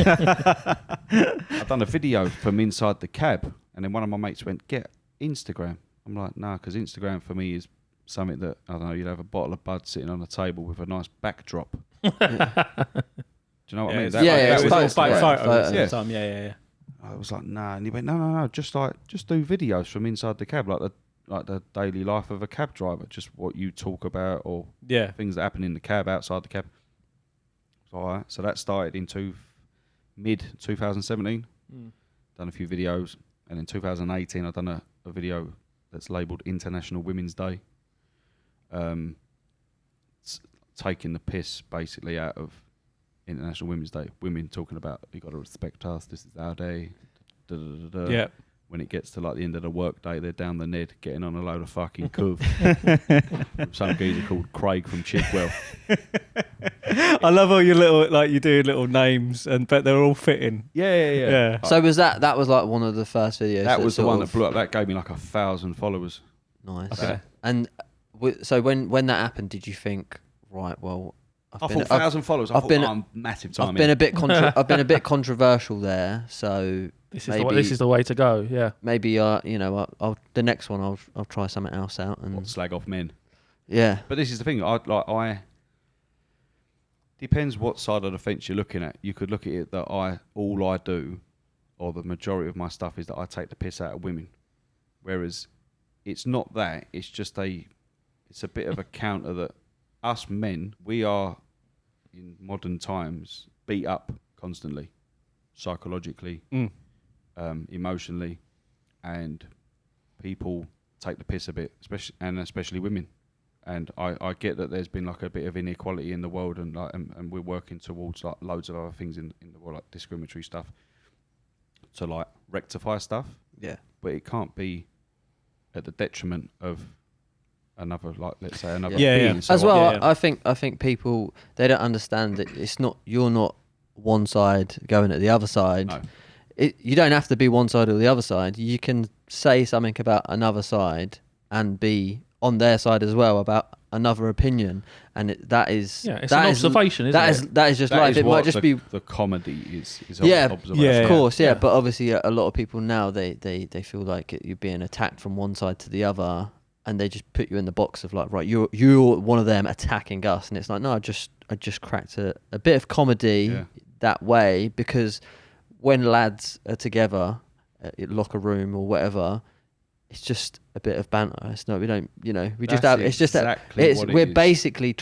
did. I've done a video from inside the cab, and then one of my mates went, "Get Instagram." I'm like, "Nah," because Instagram for me is something that, I don't know, you'd have a bottle of Bud sitting on a table with a nice backdrop. Do you know what I mean? Yeah, yeah, that it's was photos, also- yeah. photos photos. at Yeah. the time. Yeah. I was like, "Nah," and he went, No, just do videos from inside the cab, like the daily life of a cab driver, just what you talk about or Yeah. things that happen in the cab, outside the cab. So, all right, so that started in mid 2017. Done a few videos, and in 2018 I've done a video that's labelled International Women's Day. Taking the piss basically out of International Women's Day. Women talking about, you got to respect us, this is our day. Da, da, da, da. Yeah. When it gets to like the end of the work day, they're down the Ned getting on a load of fucking cove. Some geezer called Craig from Chigwell. I love all your little, you do little names, but they're all fitting. Yeah. So was that was like one of the first videos? That was the sort one of- that blew up. That gave me like 1,000 followers. Nice. Okay. And so when that happened, did you think, right? Well, I thought 1,000 followers. I I've thought, been- I'm massive time. I've been a bit I've been a bit controversial there. So This maybe is the way to go. Yeah. maybe I'll the next one I'll try something else out and slag off men. yeah. But this is the thing. I depends what side of the fence you're looking at. You could look at it that all I do, or the majority of my stuff, is that I take the piss out of women. Whereas it's not that. It's just it's a bit of a counter that us men, we are in modern times beat up constantly, psychologically, emotionally, and people take the piss a bit, especially women. And I get that there's been like a bit of inequality in the world, and we're working towards like loads of other things in the world, like discriminatory stuff, to like rectify stuff. Yeah. But it can't be at the detriment of another, like, let's say another Yeah. being. So As well, yeah. I think people, they don't understand that it's not, you're not one side going at the other side. No. You don't have to be one side or the other side. You can say something about another side and be on their side as well about another opinion, and that is it's an observation, isn't it? That is just life. It might just be the comedy is observation. of course, but obviously a lot of people now they feel like you're being attacked from one side to the other, and they just put you in the box of like, right, you're one of them attacking us, and it's like, no, I just cracked a bit of comedy that way, because when lads are together, locker room or whatever, it's just a bit of banter. It's not, we don't, we just have, it's just exactly that we're basically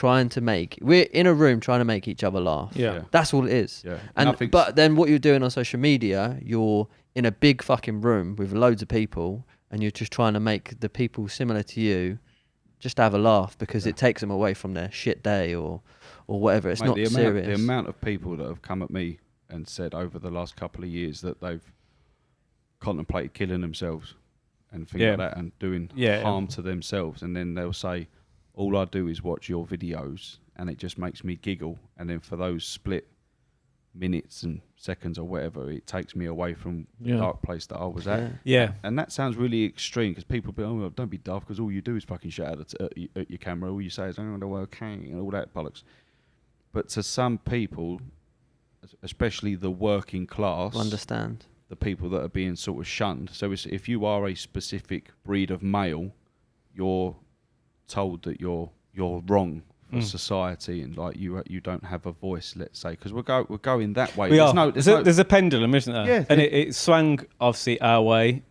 we're in a room trying to make each other laugh. Yeah. That's all it is. Yeah. But then what you're doing on social media, you're in a big fucking room with loads of people, and you're just trying to make the people similar to you just have a laugh, because it takes them away from their shit day or whatever. It's not serious. The amount of people that have come at me and said over the last couple of years that they've contemplated killing themselves and things like that, and doing harm to themselves, and then they'll say, all I do is watch your videos and it just makes me giggle, and then for those split minutes and seconds or whatever, it takes me away from the dark place that I was at. And that sounds really extreme, because people be, oh, don't be daft, because all you do is fucking shout at your camera, all you say is, oh, no, okay, and all that bollocks. But to some people, especially the working class, understand the people that are being sort of shunned. So if you are a specific breed of male, you're told that you're wrong for society, and like you don't have a voice, let's say, because we're going that way. There's a pendulum, isn't there? Yeah, and it swung obviously our way,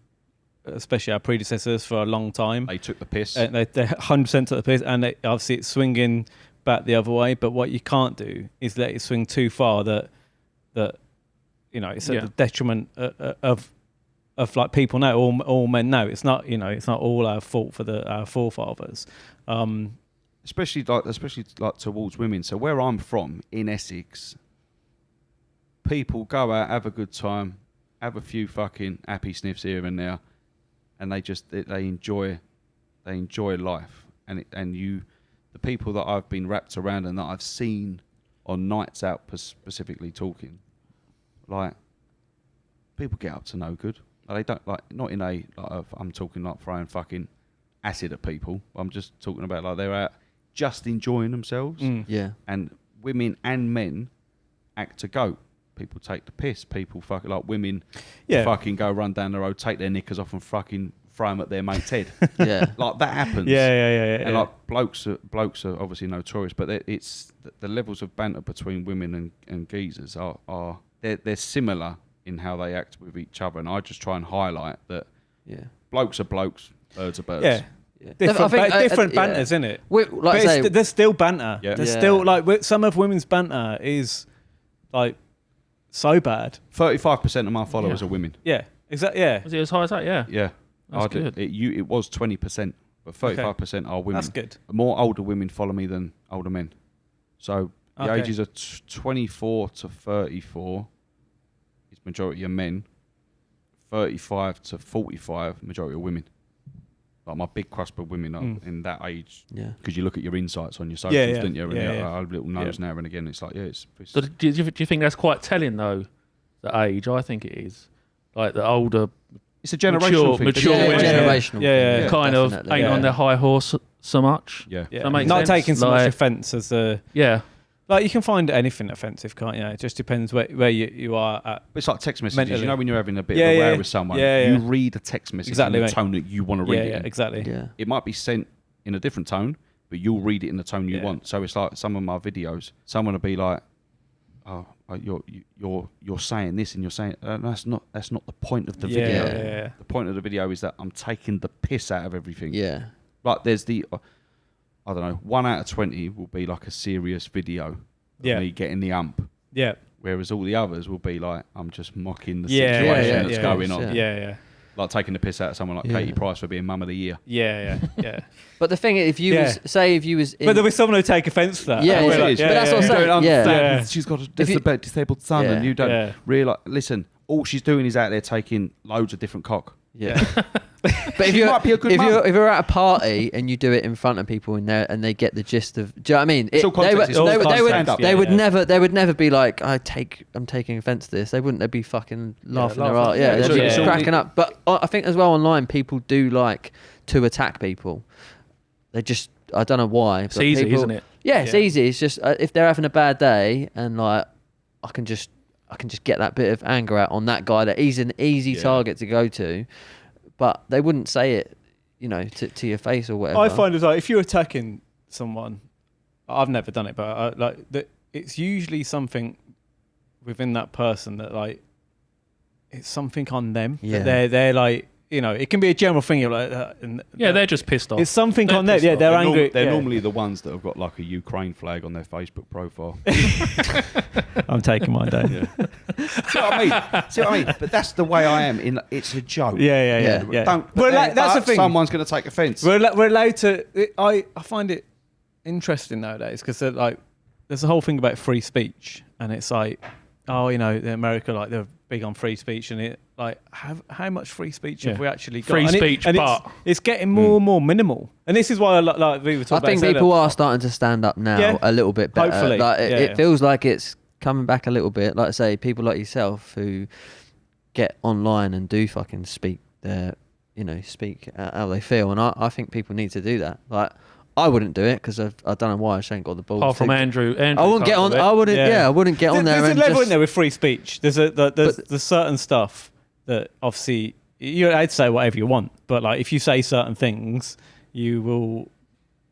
especially our predecessors, for a long time. They took the piss. And they 100% took the piss, and obviously it's swinging back the other way. But what you can't do is let it swing too far that it's at the detriment of like people know, all men know. It's not all our fault for our forefathers. Especially like towards women. So where I'm from, in Essex, people go out, have a good time, have a few fucking happy sniffs here and there, and they enjoy life. And the people that I've been wrapped around and that I've seen on nights out, specifically talking, like, people get up to no good. They don't, like, not in a, like, I'm talking like throwing fucking acid at people. I'm just talking about like they're out just enjoying themselves. And women and men act to goat. People take the piss. People fucking, like, women fucking go run down the road, take their knickers off and fucking throw them at their mate's head. Like, that happens. And like, blokes are obviously notorious, but it's the levels of banter between women and geezers are they're similar in how they act with each other, and I just try and highlight that blokes are blokes, birds are birds. Different banters, isn't it? There's still banter. There's still, like, some of women's banter is like so bad. 35% of my followers are women. Yeah, exactly. Yeah, Was it as high as that? Yeah. That's good. It was 20%, but 35% are women. That's good. More older women follow me than older men. So the ages of 24 to 34 is majority of men. 35 to 45, majority of women. Like, my big crust of women are in that age. Because you look at your insights on your socials, didn't you? I have little nose now and again. It's like, it's So do you think that's quite telling, though, the age? I think it is. Like, the older... It's a generational thing. Mature women. Generational. Kind of ain't on their high horse so much. That makes not sense. Taking so much offence as a... Like, you can find anything offensive, can't you? It just depends where you are at. But it's like text messages. Mentally. You know, when you're having a bit of a row with someone, you read a text message in the tone that you want to read it in. Exactly. It might be sent in a different tone, but you'll read it in the tone you want. So it's like some of my videos, someone will be like, "Oh, you're saying this, and you're saying that's not the point of the video. The point of the video is that I'm taking the piss out of everything." Like, there's the I don't know, 1 out of 20 will be like a serious video of me getting the ump. Whereas all the others will be like, I'm just mocking the situation that's going on. Like taking the piss out of someone like Katie Price for being Mum of the Year. But the thing is, if you was in... But there was someone who'd take offence to that. But that's what I'm saying. She's got a disabled son and you don't realise... Listen, all she's doing is out there taking loads of different cock. Yeah. But if you're at a party and you do it in front of people in there and they get the gist of, do you know what I mean? They would never be like, I'm taking offence to this. They wouldn't. They'd be fucking laughing their ass. Yeah, they'd be just cracking up. But I think as well online, people do like to attack people. They just, I don't know why. It's easy, isn't it? Yeah, it's easy. It's just if they're having a bad day and like I can just get that bit of anger out on that guy that he's an easy target to go to. But they wouldn't say it, you know, to your face or whatever. I find it's like if you're attacking someone, I've never done it, but it's usually something within that person that like it's something on them. Yeah, they're like, you know, it can be a general thing. You're like, they're just pissed off. It's something on them. Yeah, they're angry. They're normally the ones that have got like a Ukraine flag on their Facebook profile. I'm taking mine down. Yeah. See what I mean? But that's the way I am. It's a joke. Yeah. That's the thing. Someone's going to take offence. We're allowed to. I find it interesting nowadays because like there's a whole thing about free speech, and it's like, oh, you know, America, like they're big on free speech, and it like how much free speech have we actually got? Free speech, but it's getting more and more minimal. And this is why like we were talking about. I think people are starting to stand up now a little bit better. Hopefully, like it feels like it's coming back a little bit. Like I say, people like yourself who get online and do fucking speak speak how they feel, and I think people need to do that. Like I wouldn't do it because I don't know why I just ain't got the balls. Apart from Andrew I wouldn't get on. I wouldn't. Yeah, I wouldn't get on there. There's a level in there with free speech. There's certain stuff that obviously you're allowed to say whatever you want, but like if you say certain things, you will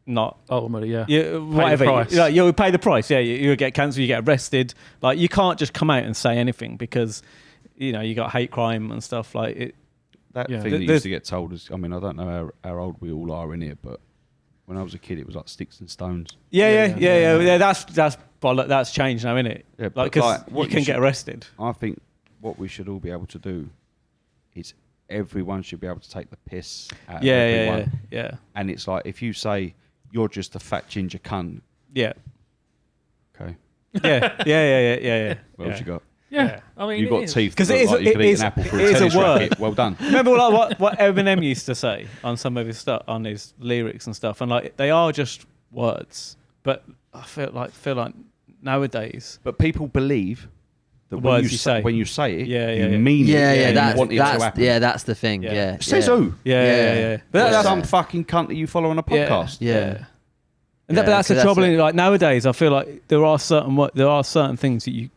not ultimately, whatever. Like you'll pay the price. Yeah, you'll get cancelled. You get arrested. Like you can't just come out and say anything because you know you got hate crime and stuff like it. That thing that used to get told is, I mean, I don't know how old we all are in here, but when I was a kid, it was like sticks and stones. Yeah. That's changed now, isn't it? Yeah, like because you can get arrested. I think what we should all be able to do is everyone should be able to take the piss out of everyone. Yeah. And it's like if you say you're just a fat ginger cunt. Yeah. Okay. Yeah. What else you got? Yeah. I mean, you've got teeth because you could eat an apple for a tennis racket. Well done. Remember like what Eminem used to say on some of his stuff, on his lyrics and stuff, and like they are just words, but I feel like nowadays. But people believe that when you say it, you mean it. Yeah, you want it to happen. Yeah, that's the thing. Yeah. Says who? Yeah. But that's some fucking cunt that you follow on a podcast. Yeah. And but that's the trouble. Like nowadays, I feel like there are certain things that you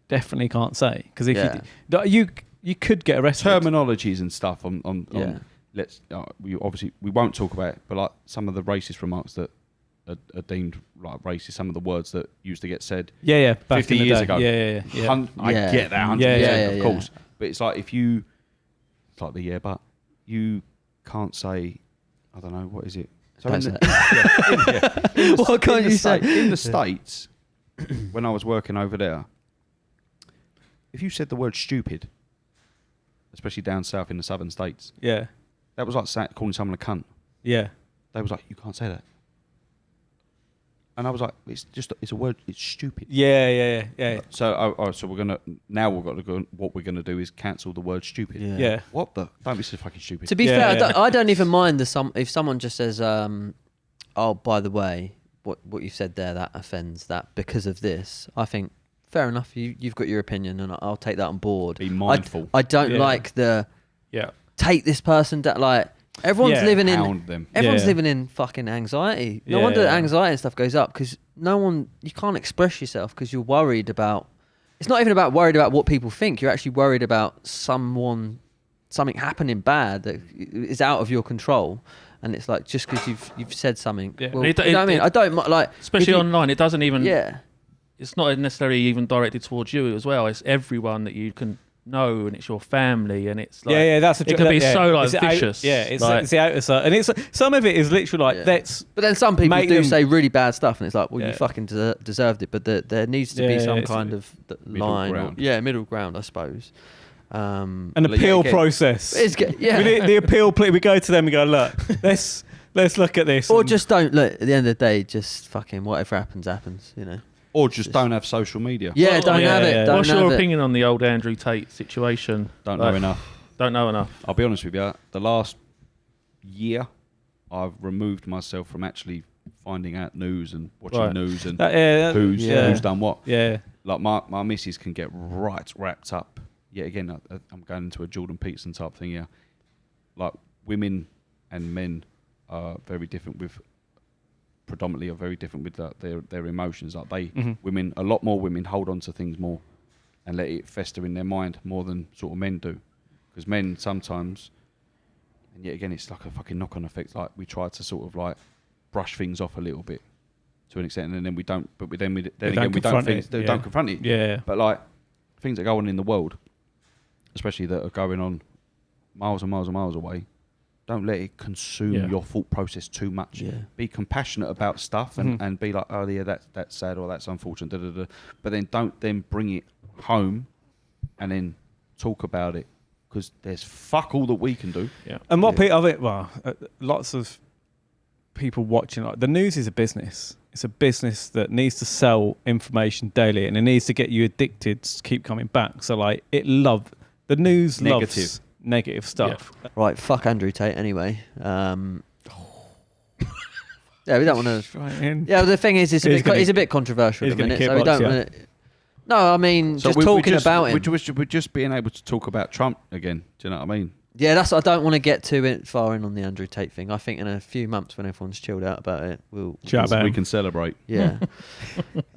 definitely can't say because if you could get arrested. Terminologies and stuff on we won't talk about it, but like some of the racist remarks that are deemed like racist, some of the words that used to get said back 50 years ago. I get that 100%, of course. But it's like but you can't say, I don't know, what is it? So what can't you say? In the States, when I was working over there, if you said the word stupid, especially down south in the southern states, that was like calling someone a cunt. Yeah. They was like, you can't say that. And I was like, it's a word, it's stupid. Yeah. So we're what we're gonna do is cancel the word stupid. Yeah. What the? Don't be so fucking stupid. To be fair, I don't even mind if someone just says, oh, by the way, what you said there, that offends that because of this. I think, fair enough, you've got your opinion and I'll take that on board. Be mindful. I don't like take this person down, like, everyone's living in fucking anxiety. No wonder the anxiety and stuff goes up because you can't express yourself because you're worried about. It's not even about worried about what people think. You're actually worried about something happening bad that is out of your control. And it's like just because you've said something. Yeah. Well, you know what I mean? I don't like, especially online. It doesn't even. Yeah. It's not necessarily even directed towards you as well. It's everyone that you can know, and it's your family, and it's like that's it can be so like vicious. It's the outer side, and it's some of it is literally like that's. But then some people do say really bad stuff, and it's like, well, you fucking deserved it. But there needs to be some kind of line, middle ground, I suppose. An appeal process. The appeal. We go to them and go, look, let's look at this, or just don't look. At the end of the day, just fucking whatever happens, you know. Or just don't have social media. Yeah, don't have it. What's your opinion on the old Andrew Tate situation? Don't know enough. Don't know enough. I'll be honest with you. The last year, I've removed myself from actually finding out news and watching news and who's done what. Yeah. Like my missus can get wrapped up. Yet again, I'm going into a Jordan Peterson type thing here. Like women and men are very different with their emotions. Like a lot more women hold on to things more and let it fester in their mind more than sort of men do. Because men sometimes, and yet again, it's like a fucking knock-on effect. Like we try to sort of like brush things off a little bit to an extent, and then we don't. But we don't confront it. Yeah. But like things that go on in the world, especially that are going on miles and miles and miles away, don't let it consume your thought process too much. Yeah. Be compassionate about stuff and be like, oh yeah, that's sad or that's unfortunate. Da, da, da. But then don't then bring it home and then talk about it, because there's fuck all that we can do. Yeah. And what people of it, lots of people watching, like the news is a business. It's a business that needs to sell information daily, and it needs to get you addicted to keep coming back. So like the news loves negative stuff. Yeah. Right, fuck Andrew Tate anyway. Yeah, we don't want to. Yeah, but the thing is, it's a bit controversial at the minute, so we don't want to. No, I mean, so talking about him. We're just being able to talk about Trump again. Do you know what I mean? Yeah, I don't want to get too far in on the Andrew Tate thing. I think in a few months when everyone's chilled out about it, we can celebrate. Yeah.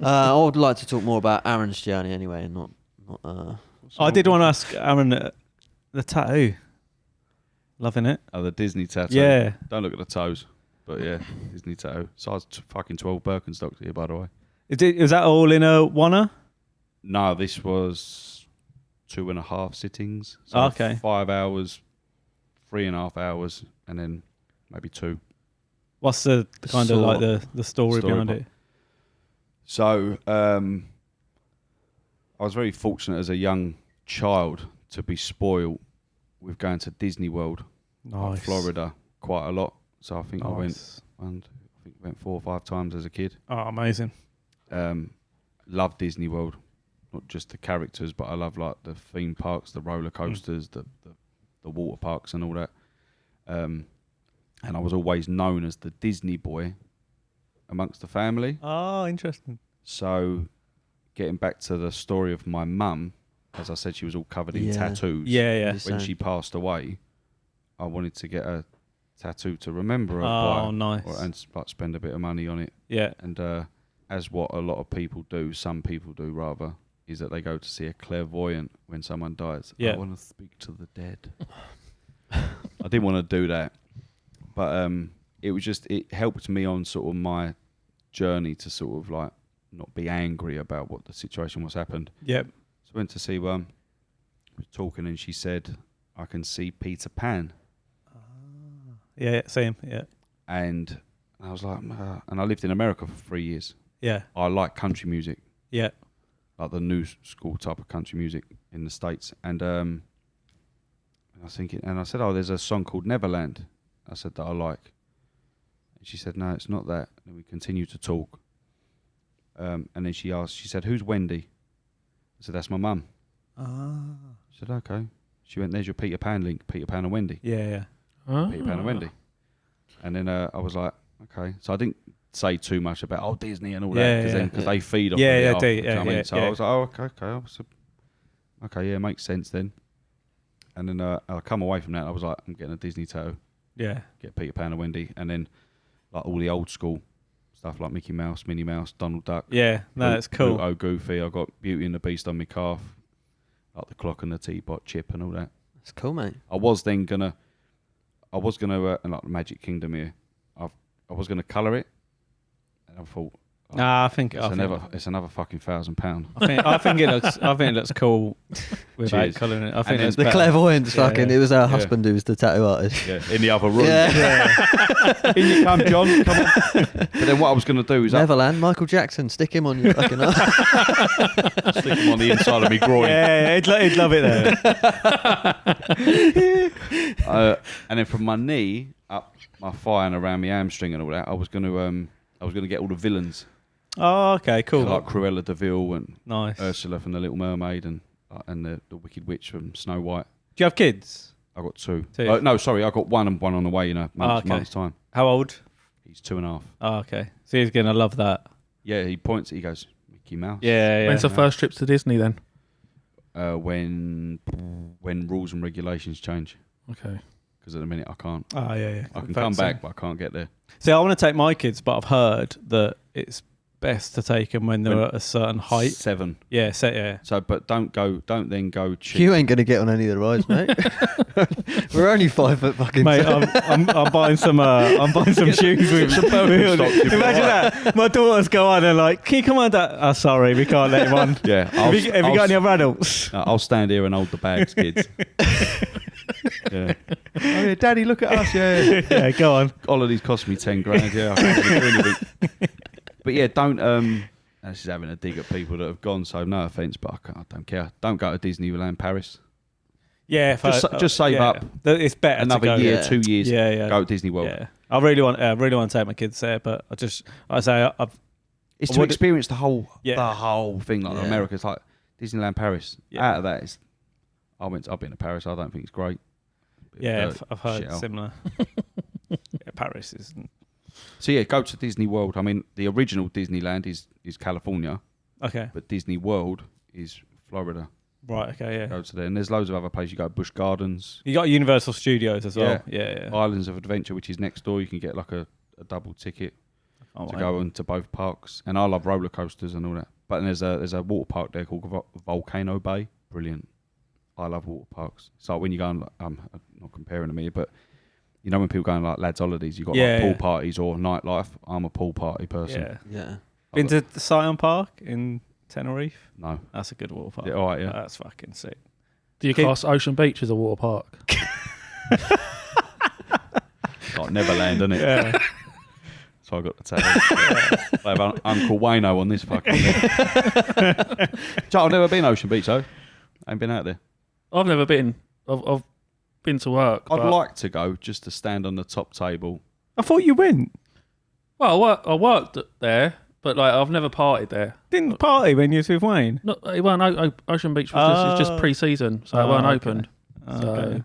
I would like to talk more about Aaron's journey anyway, and not. I did want to ask Aaron the tattoo. Loving it. Oh, the Disney tattoo. Yeah. Don't look at the toes, but yeah, Disney tattoo. Size fucking 12 Birkenstocks here, by the way. Is that all in a one-er? No, this was 2.5 sittings. So okay. 5 hours, 3.5 hours, and then maybe 2. What's the kind of like the story behind it? So, I was very fortunate as a young child to be spoiled with going to Disney World, like Florida, quite a lot. So I think I went 4 or 5 times as a kid. Oh, amazing! Love Disney World, not just the characters, but I love like the theme parks, the roller coasters, the water parks, and all that. And I was always known as the Disney boy amongst the family. Oh, interesting. So, getting back to the story of my mum, as I said, she was all covered in tattoos. Yeah. When she passed away, I wanted to get a tattoo to remember her by. Nice. And like, spend a bit of money on it. Yeah. And as what a lot of people do, some people do rather, is that they go to see a clairvoyant when someone dies. Yeah. I want to speak to the dead. I didn't want to do that. But it helped me on sort of my journey to sort of like not be angry about what the situation was happened. Yep. So I went to see one, was talking, and she said, I can see Peter Pan. Yeah, same, yeah. And I was like, and I lived in America for 3 years. Yeah. I like country music. Yeah. Like the new school type of country music in the States. And I was thinking, and I said, there's a song called Neverland. I said that I like. And she said, no, it's not that. And we continued to talk. And then she said, who's Wendy? I said, that's my mum. She said, okay. She went, there's your Peter Pan link, Peter Pan and Wendy. Yeah. Peter Pan and Wendy. And then I was like, okay. So I didn't say too much about, Disney and all that, because they feed off of it. Yeah, they do. So I was like, okay. Okay, yeah, makes sense then. And then I come away from that, I was like, I'm getting a Disney tattoo. Yeah. Get Peter Pan and Wendy. And then like all the old school stuff like Mickey Mouse, Minnie Mouse, Donald Duck. Yeah, no, that's cool. Pluto, Goofy. I got Beauty and the Beast on my calf, like the clock and the teapot, Chip, and all that. That's cool, mate. I was gonna, and like the Magic Kingdom here. I was gonna colour it, and I thought, I think it's another fucking £1,000. I think it looks cool without colouring it. I think it's the better. clairvoyant's fucking. It was our husband who was the tattoo artist. Yeah, in the other room. Yeah. In you come, John. Come on. But then what I was going to do is Neverland, Michael Jackson, stick him on your fucking arm. Stick him on the inside of me groin. Yeah, he'd love it there. And then from my knee up my thigh and around my hamstring and all that, I was going to get all the villains. Oh, okay, cool. So like Cruella de Vil and nice. Ursula from The Little Mermaid and the Wicked Witch from Snow White. Do you have kids? I got 2. Two. No, sorry, I got 1 and 1 on the way in a month's time. How old? He's 2.5. Oh, okay. So he's gonna love that. Yeah, he points. He goes, Mickey Mouse. Yeah. When's the first trip to Disney then? When rules and regulations change. Okay. Because at the minute I can't. Oh, yeah. I can come back, but I can't get there. See, I want to take my kids, but I've heard that it's best to take them when they're at a certain height. 7. Yeah, yeah. So, but don't then go cheap. You ain't gonna get on any of the rides, mate. We're only 5 foot fucking. Mate, I'm buying some. I'm buying some shoes with some Imagine that. My daughters go on and like, can you come on? Oh, sorry, we can't let him on. Yeah. Have you got any other adults? I'll stand here and hold the bags, kids. Yeah. Oh yeah, Daddy, look at us. Yeah. Yeah, go on. Holidays cost me 10 grand. Yeah, I can't really do anything. But yeah, don't. This is having a dig at people that have gone. So no offense, but I don't care. Don't go to Disneyland Paris. Yeah, just save up. It's better another to go. year, 2 years. Yeah. Go to Disney World. Yeah, I really want to take my kids there, but it's to experience the whole thing. Like Yeah. America's like Disneyland Paris. Yeah. Out of that, I've been to Paris. I don't think it's great. Yeah, I've heard shit out. similar. Paris is. So yeah, go to Disney World. I mean, the original Disneyland is California, Okay. but Disney World is Florida. Right. Okay. Yeah. Go to there, and there's loads of other places. You go to Busch Gardens, You got Universal Studios as well. Yeah. Islands of Adventure, which is next door. You can get like a double ticket to go into both parks. And I love roller coasters and all that. But then there's a water park there called Volcano Bay. Brilliant. I love water parks. So when you go on, I'm not comparing to me, but you know when people go on like lads' holidays, you've got like pool parties or nightlife. I'm a pool party person. Yeah. Been to the Scion Park in Tenerife? No. That's a good water park. Yeah, all right, yeah. That's fucking sick. Do you class Ocean Beach as a water park? Like Neverland, isn't it? Yeah. So I got the tattoo. I have Uncle Wayno on this fucking thing. I've never been Ocean Beach though. I ain't been out there. I've never been. I've been to work. I'd like to go just to stand on the top table. I thought you went. Well, I worked there, but like I've never partied there. Didn't party when you was with Wayne? No, it weren't. Ocean Beach was just pre-season, so it weren't okay. opened. So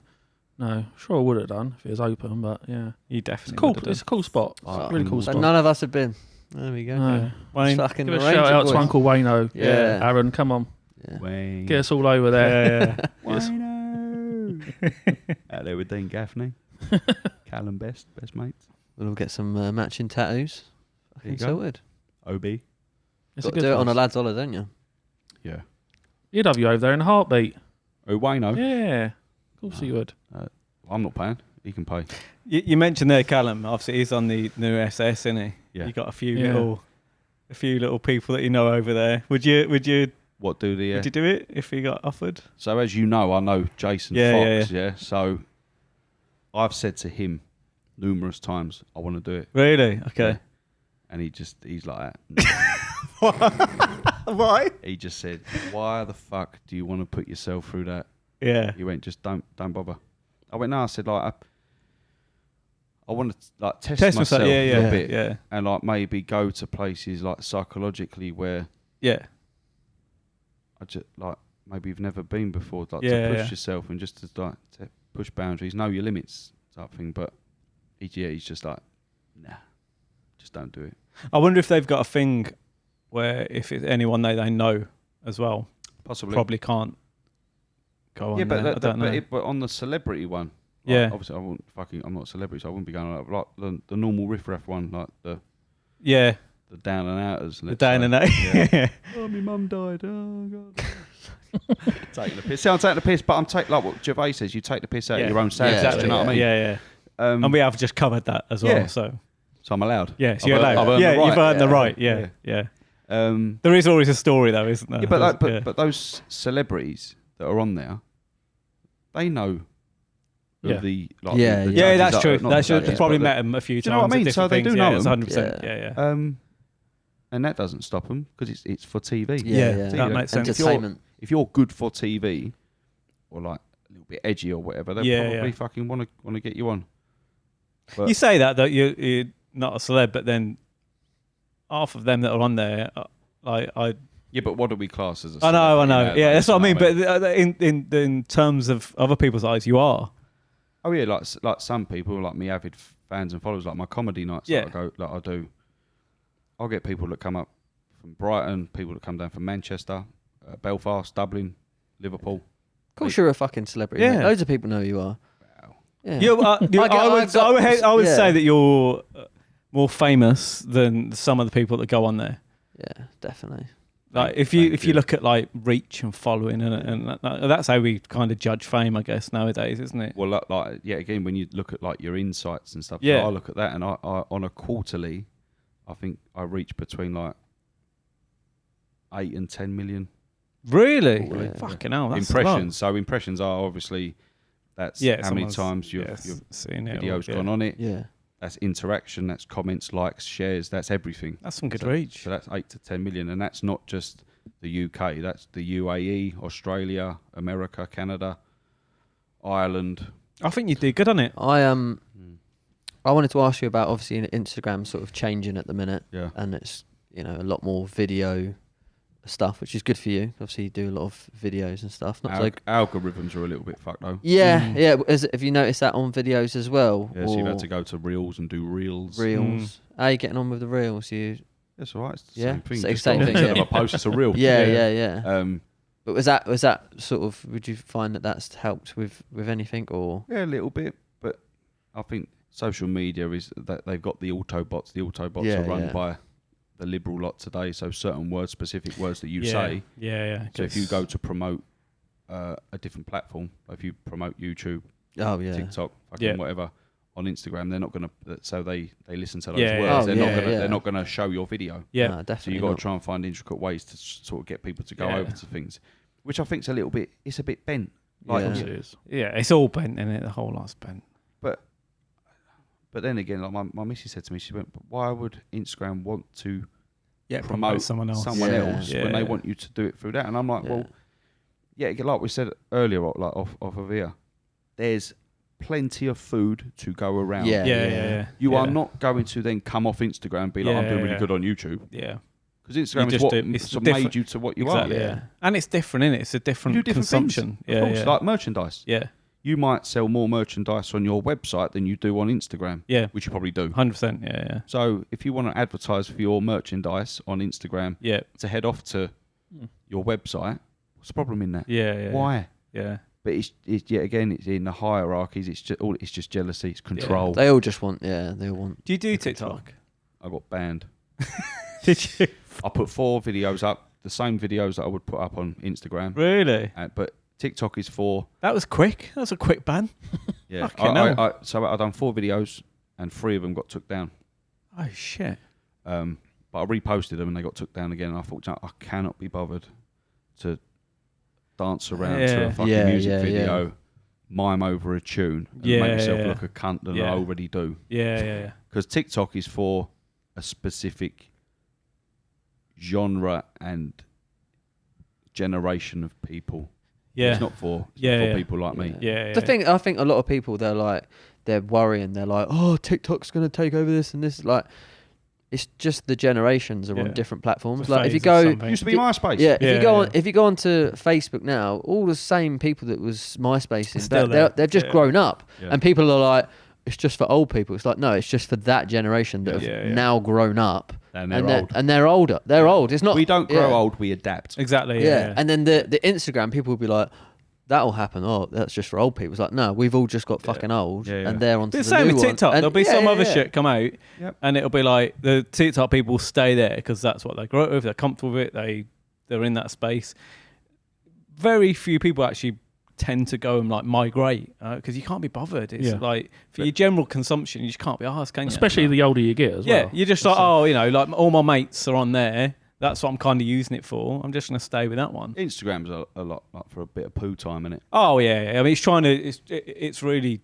no, sure I would have done if it was open, but yeah, You definitely. it's cool. would have done. It's a cool spot. Really cool But spot. none of us have been. There we go. No. Wayne. Fucking Give a Ranger shout out boys. to Uncle Wayno. Yeah. Aaron, come on, Yeah. Wayne. get us all over there. Yeah. Yes. Wayno. Out there with Dean Gaffney. Callum best mates. We'll all get some matching tattoos. There you Fucking go. sorted. OB. It's Got a to good do it on a place. lad's holiday, don't you? Yeah. You'd have you over there in a heartbeat. Oh, Wayno. Yeah, of course you would. I'm not paying. He can pay. You mentioned there, Callum. Obviously, he's on the new SS, isn't he? Yeah. You got a few little people that you know over there. Would you What do the? Would you do it if you got offered? So as you know, I know Jason Fox. Yeah. So I've said to him numerous times, I want to do it. Really? Okay. Yeah. And he's like that. Why? He just said, "Why the fuck do you want to put yourself through that?" Yeah. He went, "Just don't bother." I went, "No." I said, "Like, I want to like test myself a bit, Yeah. and like maybe go to places like psychologically where Yeah. I just like maybe you've never been before, like to push yourself and just to like to push boundaries, know your limits, type thing." But he's just like, "Nah, just don't do it." I wonder if they've got a thing where if it's anyone they know as well, Possibly. probably can't go on. Yeah, but there. I don't know. but on the celebrity one, Yeah. Obviously, I'm not a celebrity, so I wouldn't be going like the normal riff-raff one, like the down and outers. The down and out. Yeah. Oh, my mum died. Oh God. Taking the piss. See, I'm taking the piss, but I'm taking like what Gervais says. You take the piss out of your own sadness. exactly. Do you know what I mean? Yeah. And we have just covered that as well. Yeah. So I'm allowed. yeah, so you're allowed. I've earned the right. You've earned the Yeah. right. Yeah. Um, There is always a story though, isn't there? yeah, but those celebrities that are on there, they know. Yeah. The like, Yeah, the Yeah, judges that's are- true. not That's the true. judges, You've probably but met them a few times. Do you know what I mean? at So they different do know things. them. 100%. Yeah. And that doesn't stop them because it's for TV. Yeah, So, that you know, makes sense. Entertainment. If you're good for TV, or like a little bit edgy or whatever, they probably fucking want to get you on. But You say that you're not a celeb, but then half of them that are on there, like I Yeah, but what do we class as a I know. Yeah, that's what I mean. But in terms of other people's eyes, you are. Oh yeah, like some people, like me, avid fans and followers, like my comedy nights. I do. I'll get people that come up from Brighton, people that come down from Manchester, Belfast, Dublin, Liverpool. Of course, you're a fucking celebrity. Yeah. Mate. Loads of people know who you are. Wow. Yeah. I would say that you're more famous than some of the people that go on there. Yeah, definitely. Like if you look at like reach and following and that's how we kind of judge fame, I guess, nowadays, isn't it? Well, again, when you look at like your insights and stuff, yeah, so I look at that, and I on a quarterly, I think I reach between like 8 and 10 million. Really? Yeah. Fucking hell, that's impressions. So impressions are obviously that's how many times your video's gone on it. Yeah. That's interaction, that's comments, likes, shares, that's everything. That's some good reach. So that's 8 to 10 million, and that's not just the UK, that's the UAE, Australia, America, Canada, Ireland. I think you do good on it. I wanted to ask you about, obviously, Instagram sort of changing at the minute. Yeah. And it's, a lot more video stuff, which is good for you. Obviously, you do a lot of videos and stuff. Algorithms are a little bit fucked though. Yeah, yeah. Have you noticed that on videos as well? Yeah, so you've had to go to Reels and do Reels. How are you getting on with the Reels? That's all right. It's the Yeah, same thing. same thing. Instead of a post, it's a Reel. Yeah. But was that sort of? Would you find that that's helped with anything or? Yeah, a little bit. But I think social media is that they've got the Autobots. The Autobots are run by the liberal lot today, so certain specific words that you say. Yeah. So if you go to promote a different platform, if you promote YouTube, TikTok, whatever, on Instagram, they're not going to. So they listen to those words. They're not going to show your video. Yeah, no, definitely. So you got to try and find intricate ways to sort of get people to go over to things, which I think is a little bit. It's a bit bent. It is. Yeah, it's all bent, isn't it? The whole lot's bent. But then again, like my missus said to me, she went, "But why would Instagram want to promote someone else when they want you to do it through that?" And I'm like, well, like we said earlier, like off of here, there's plenty of food to go around. Yeah. You are not going to then come off Instagram and be like, I'm doing really good on YouTube. Yeah. Because Instagram is what made you to what you are. Yeah. And it's different, isn't it? It's a different consumption. Things. Of course, like merchandise. Yeah. You might sell more merchandise on your website than you do on Instagram. Yeah. Which you probably do. 100%. Yeah. So if you want to advertise for your merchandise on Instagram, to head off to your website, what's the problem in that? Yeah. Why? Yeah. But it's yet again, it's in the hierarchies. It's just jealousy. It's control. Yeah. They all just want. Yeah, they all want. Do you do TikTok? I got banned. Did you? I put 4 videos up, the same videos that I would put up on Instagram. Really? But TikTok is 4. That was quick. That was a quick ban. Yeah. So I done 4 videos and 3 of them got took down. Oh shit. But I reposted them and they got took down again. And I thought, I cannot be bothered to dance around to a fucking music video, mime over a tune, and make myself look a cunt than I already do. Yeah. Because TikTok is for a specific genre and generation of people. Yeah. It's not for people like me. Yeah. I think a lot of people, they're worrying. They're like, oh, TikTok's going to take over this and this. Like, it's just the generations are on different platforms. Like if you go, used to be MySpace. Yeah. If you go onto Facebook now, all the same people that was MySpace, they've just grown up, and people are like, it's just for old people. It's like, no, it's just for that generation that have now grown up. And they're old. And they're older. They're old. It's not. We don't grow old. We adapt. Exactly. Yeah. And then the Instagram people will be like, that'll happen. Oh, that's just for old people. It's like, no, we've all just got fucking old, and they're on. The same with TikTok. There'll be some other shit come out, and it'll be like the TikTok people stay there because that's what they grow up with. They're comfortable with it. They're in that space. Very few people actually tend to go and like migrate because you can't be bothered. It's like for your general consumption, you just can't be asked, can you? Especially the older you get as well. Yeah, you're just like, like all my mates are on there. That's what I'm kind of using it for. I'm just going to stay with that one. Instagram's a lot like for a bit of poo time, isn't it? Oh yeah. I mean, it's really.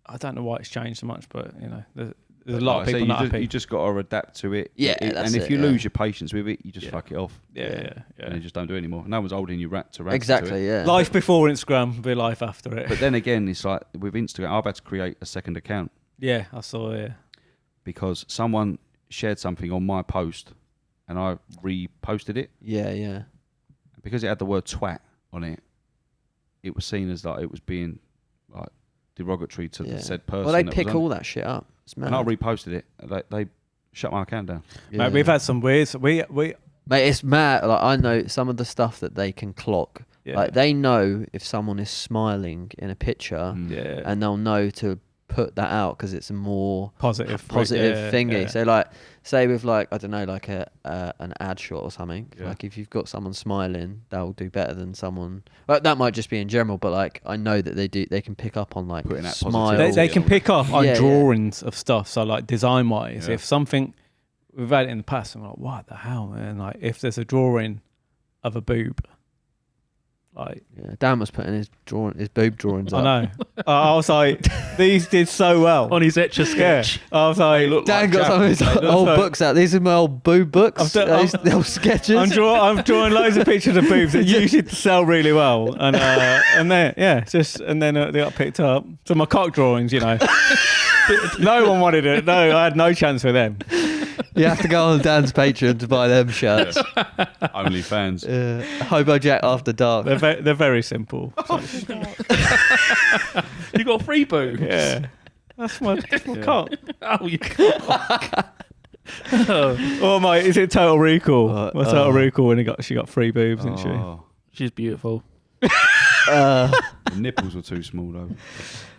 I don't know why it's changed so much, but there's a lot of people not happy. You just got to adapt to it. Yeah, and if you lose your patience with it, you just fuck it off. Yeah. And you just don't do it anymore. No one's holding you to rant. Exactly. Yeah. Life before Instagram, be life after it. But then again, it's like with Instagram, I've had to create a second account. Yeah, I saw. Yeah. Because someone shared something on my post and I reposted it. Yeah. Because it had the word twat on it, it was seen as like it was being like derogatory to the said person. Well, they pick all that shit up. It's mad. And I reposted it. They shut my account down. Mate, we've had some weird. Mate, it's mad. Like I know some of the stuff that they can clock. Yeah. Like they know if someone is smiling in a picture, and they'll know to put that out because it's a more positive thingy. Yeah. So like, say with like I don't know, like an ad shot or something. Yeah. Like if you've got someone smiling, they'll do better than someone. Well, that might just be in general, but like I know that they can pick up on like putting that smile. They can pick up on drawings of stuff. So like design wise, if something we've had it in the past, I'm like, what the hell, man? Like if there's a drawing of a boob. Like Dan was putting his boob drawings up. I know. I was like, these did so well on his Etch a Sketch. Yeah. I was like, Dan got some of his old books out. These are my old boob books. The old sketches. I'm drawing loads of pictures of boobs that usually sell really well, and then they got picked up. So my cock drawings, no one wanted it. No, I had no chance with them. You have to go on Dan's Patreon to buy them shirts. Only fans. Hobo Jack After Dark. They're very simple. You got free boobs? Yeah. That's my cock. Oh, you cock. Oh my! Is it Total Recall? Total Recall when she got free boobs, didn't she? She's beautiful. The nipples were too small though.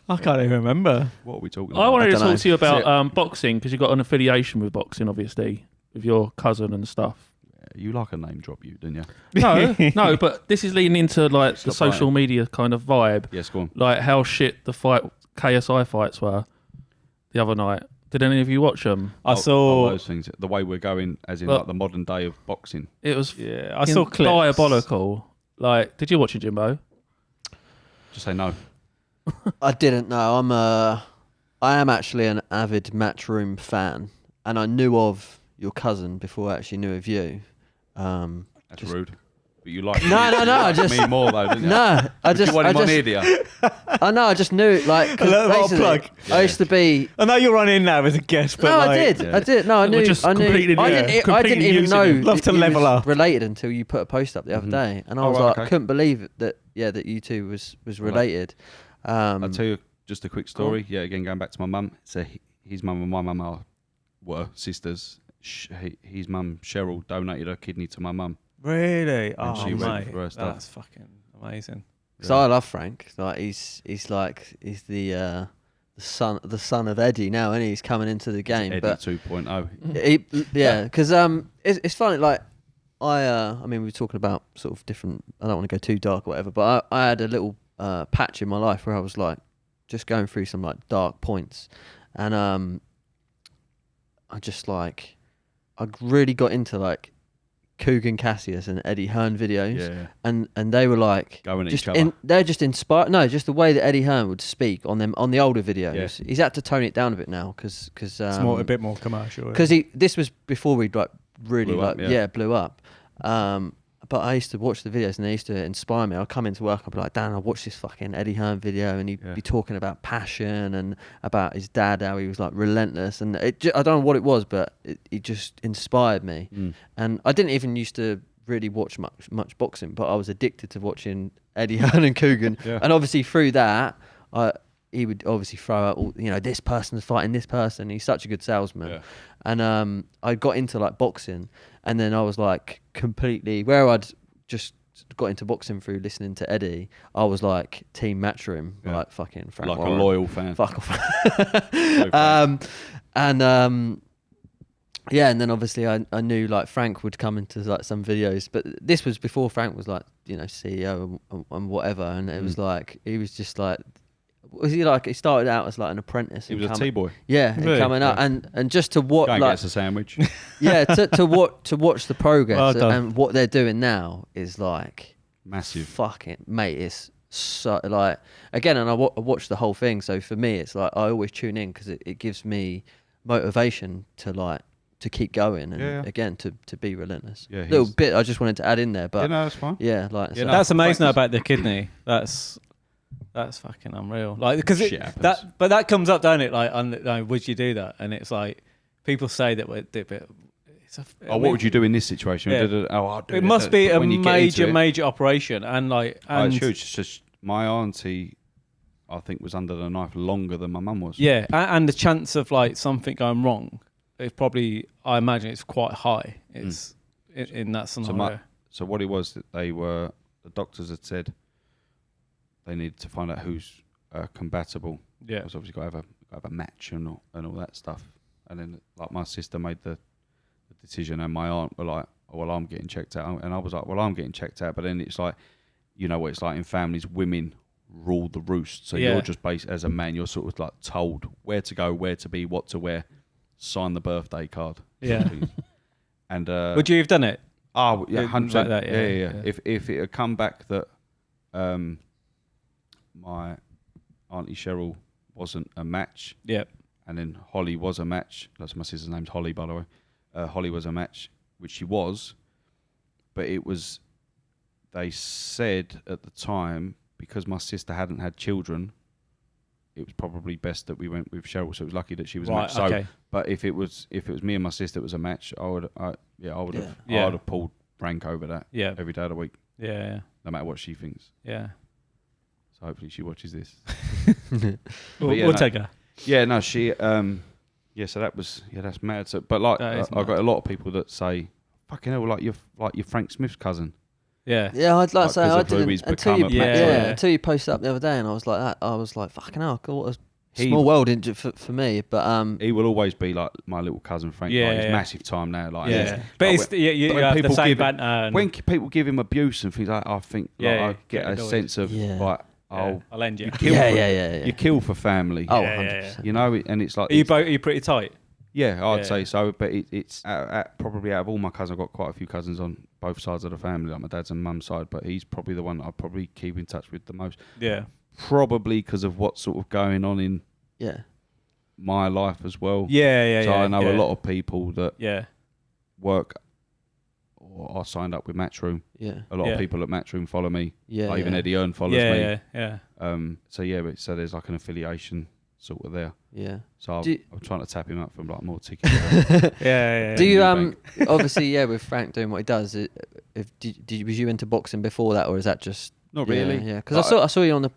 I can't even remember. What are we talking about? I wanted to talk to you about boxing because you've got an affiliation with boxing, obviously, with your cousin and stuff. Yeah, you like a name drop, didn't you? No, but this is leading into like the social media kind of vibe. Yes, go on. Like how shit the KSI fights were the other night. Did any of you watch them? I saw those things. The way we're going, as in like the modern day of boxing. It was I saw clips. Diabolical. Like, did you watch it, Jimbo? Just say no. I didn't know. I am actually an avid Matchroom fan, and I knew of your cousin before I actually knew of you. That's rude. But you like No. I just me more though, didn't you? No, I just. You want him on here, do you? I know. I just knew like. A little plug. I used to be. I know you're on in now as a guest, but no, like, I did. Yeah. I did. No, I knew. Just I knew. I didn't even know. Love to level was up. Related until you put a post up the other day, and I was like, I couldn't believe that. Yeah, that you two was related. I'll tell you just a quick story. Cool. Yeah, again going back to my mum. So his mum and my mum were sisters. His mum Cheryl donated her kidney to my mum. Really? And she went mate, for her stuff. that's fucking amazing. Because I love Frank. Like he's the son of Eddie now, and he's coming into the game. Eddie but 2.0. Yeah, because it's funny. Like I mean, we were talking about sort of different. I don't want to go too dark or whatever, but I had a little patch in my life where I was like just going through some like dark points, and I just like I really got into like Coogan Cassius and Eddie Hearn videos, and they were like going at just each other. they're just inspired. No, just the way that Eddie Hearn would speak on them on the older videos. He's had to tone it down a bit now because it's a bit more commercial. Because this was before we like really blew up. But I used to watch the videos and they used to inspire me. I'd come into work, I'd be like, Dan, I watched this fucking Eddie Hearn video, and he'd be talking about passion and about his dad, how he was like relentless. And I don't know what it was, but it just inspired me. And I didn't even used to really watch much boxing, but I was addicted to watching Eddie Hearn and Coogan. And obviously through that, he would obviously throw out all, this person's fighting this person. He's such a good salesman. And I got into like boxing, and then I was like completely where I'd just got into boxing through listening to Eddie. I was like team Matchroom, like fucking Frank like Warren. a loyal fan. Fuck off. And then obviously I knew like Frank would come into like some videos, but this was before Frank was like CEO and whatever, and it was like he was just like. Was he like? He started out as like an apprentice. He was a T-boy. Yeah, really? Coming up and just to watch. Go and like, get us a sandwich. Yeah, to watch the progress and what they're doing now is like massive. Fucking mate, it's so like again, and I watched the whole thing. So for me, it's like I always tune in because it gives me motivation to keep going and again to be relentless. Yeah, little bit I just wanted to add in there, but that's fine. Yeah, like that's amazing about the kidney. That's fucking unreal. Like because that comes up, don't it? Like, would you do that? And it's like people say that it's what would you do in this situation? Yeah. I'll do it must be a major operation, and it's huge. It's just my auntie, I think, was under the knife longer than my mum was. Yeah, and the chance of like something going wrong, it's probably, I imagine, it's quite high. It's in that scenario. So what it was that the doctors had said they needed to find out who's compatible. Yeah, because obviously got to have a match and all that stuff. And then like my sister made the decision, and my aunt were like, oh, well, I'm getting checked out, and I was like, well, I'm getting checked out. But then it's like, you know what it's like in families, women rule the roost. So you're just based as a man, you're sort of like told where to go, where to be, what to wear, sign the birthday card. Yeah. And would you have done it? Oh yeah, 100%. Like that, yeah. If it had come back that my auntie Cheryl wasn't a match, and then Holly was a match. That's my sister's name's Holly, by the way. Holly was a match, which she was, but it was. They said at the time, because my sister hadn't had children, it was probably best that we went with Cheryl. So it was lucky that she was a match. So, but if it was me and my sister that was a match, I would have pulled Frank over that. Yeah. Every day of the week. Yeah. No matter what she thinks. Yeah. So hopefully she watches this. we'll take her. Yeah. No, she. So that's mad. So, but like, I've got a lot of people that say, "Fucking hell, like you're Frank Smith's cousin." Yeah. Yeah, I'd like to say I didn't until you posted up the other day, and I was like that. I was like, fucking hell, what a small world for me. But he will always be like my little cousin Frank. Yeah, like, he's massive time now. Like, but you have the same banter. When people give him abuse and things like, I think I get a sense of like, I'll lend you. You kill for family. Oh, 100%. You know, and it's like, are you pretty tight? Yeah, I'd say so. But it's probably out of all my cousins, I've got quite a few cousins on both sides of the family, like my dad's and mum's side. But he's probably the one that I probably keep in touch with the most. Yeah, probably because of what's sort of going on in my life as well. So I know a lot of people that work or are signed up with Matchroom. Yeah, a lot of people at Matchroom follow me. Yeah, like even Eddie Earn follows me. Yeah. So there's like an affiliation sort of there. Yeah. So I'm trying to tap him up for like more tickets. Yeah. Do you obviously with Frank doing what he does? Was you into boxing before that, or is that just not really? Yeah, because I saw you on the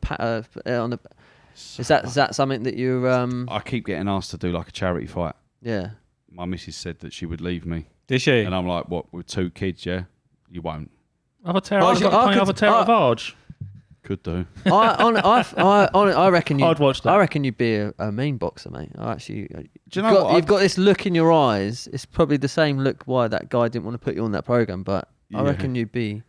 Is that something that you? I keep getting asked to do like a charity fight. Yeah. My missus said that she would leave me. Did she? And I'm like, what? With 2 kids? Yeah, you won't. Avatar of Arge. Could do. I reckon I'd watch that. I reckon you'd be a mean boxer, mate. Do you know what? You've got this look in your eyes. It's probably the same look why that guy didn't want to put you on that program. But I reckon you'd be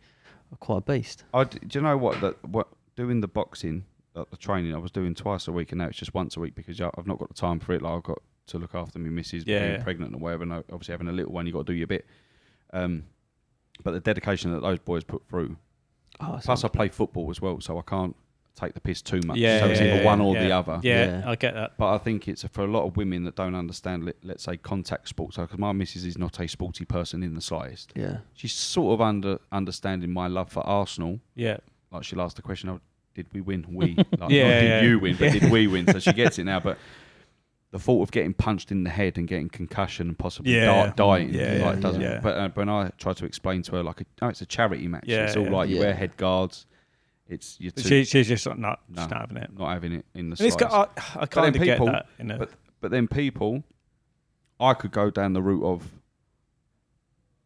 quite a beast. Do you know what doing the boxing, the training I was doing twice a week, and now it's just once a week because I've not got the time for it. Like I've got to look after my missus being pregnant or whatever, and obviously having a little one, you got to do your bit. But the dedication that those boys put through. Plus, I play football as well, so I can't take the piss too much. So it's either one or the other. Yeah, I get that. But I think it's for a lot of women that don't understand, let's say, contact sports. Because my missus is not a sporty person in the slightest. Yeah, she's sort of understanding my love for Arsenal. Yeah, like she'll ask the question, "Oh, did we win? We like, did you win? But did we win?" So she gets it now. But the thought of getting punched in the head and getting concussion and possibly dying, doesn't. Yeah. But when I try to explain to her, it's a charity match. It's all like you wear head guards. It's she's just not having it. Not having it in the slightest. I kind of get that. But then people, I could go down the route of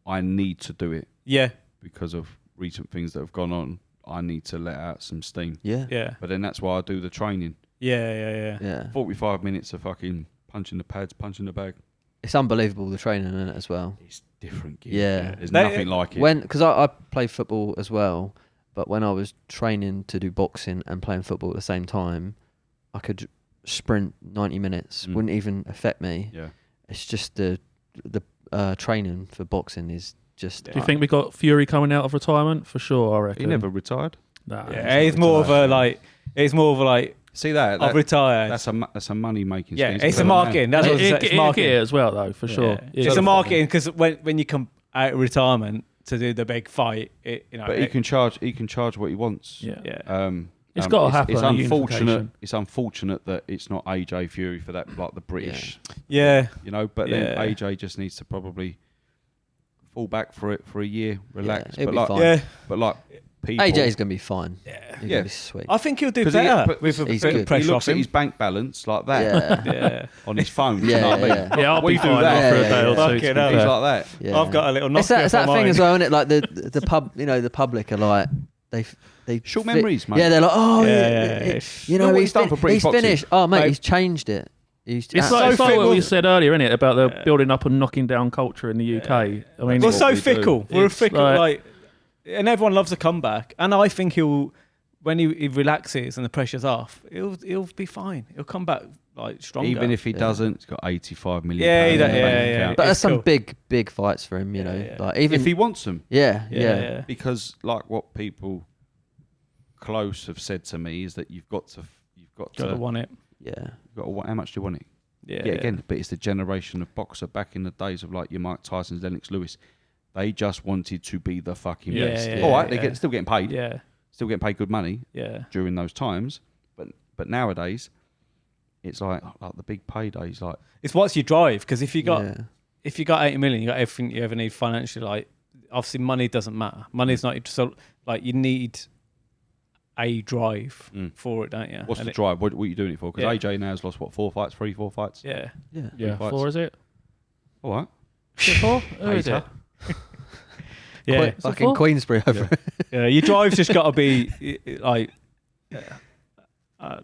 I need to do it. Yeah. Because of recent things that have gone on, I need to let out some steam. Yeah. But then that's why I do the training. Yeah. 45 minutes of fucking punching the pads, punching the bag. It's unbelievable, the training in it as well. It's different. Yeah. There's nothing like it. Because I played football as well, but when I was training to do boxing and playing football at the same time, I could sprint 90 minutes. Wouldn't even affect me. Yeah. It's just the training for boxing is just... Do you think we got Fury coming out of retirement? For sure, I reckon. He never retired. Nah, it's more of a like... See that? I've retired. That's a money making. Yeah, it's a marketing. That's what it's marketing as well, though, for sure. Yeah. It's a marketing because when you come out of retirement to do the big fight, But he can charge. He can charge what he wants. Yeah. It's got to happen. It's unfortunate. It's unfortunate that it's not AJ Fury for that, like the British. Yeah. But then AJ just needs to probably fall back for it for a year, relax. it'll but be like, fine. but like people, AJ's gonna be fine. He's gonna be sweet. I think he'll do better with a he's bit good. of pressure he looks off at him. his bank balance like that On his phone. Yeah, you know what I mean? yeah. Yeah, I'll We be do fine that. after a Yeah, day yeah, or yeah. two. Fucking to hell. be He's fair. like that. Yeah. I've got a little It's Nokia that for thing mine. as well, isn't it? Like the pub, the public are like they Short memories, mate. Yeah, they're like, oh, Yeah. you know, what he's he's done for British he's boxing? finished. Oh, mate, Mate. he's changed it. It's It's like fickle. what we said earlier, innit, about the building up and knocking down culture in the UK. I mean, We're what so we do. fickle. We're It's fickle, like- and everyone loves a comeback. And I think when he relaxes and the pressure's off, he'll be fine. He'll come back like stronger. Even if he doesn't, he's got 85 million. Yeah, pounds he in the don't- bank yeah, yeah. account. but there's It's some cool. big fights for him, you know. Yeah. Like even If he wants them, yeah. because like what people close have said to me is that you've got to want it. how much do you want it? Yeah. Again, but it's the generation of boxer back in the days of like your Mike Tyson's, Lennox Lewis. They just wanted to be the fucking Yeah, best. yeah, All right, yeah. they're still getting paid, Yeah. still getting paid good money Yeah. during those times. But nowadays, it's like the big paydays. Like It's what's your drive, because if you got Yeah. 80 million, you got everything you ever need financially. Like obviously, money doesn't matter. Money's not so like you need a drive for it, don't you? what's And the drive? What are you doing it for? Because Yeah. AJ now has lost what 4 fights, 4 fights. Yeah. Yeah, fights. 4 is it? All right. Is it 4? Who is Hater. it? Yeah. Fucking four? Queensbury over it. Yeah. Your drive's just got to be like.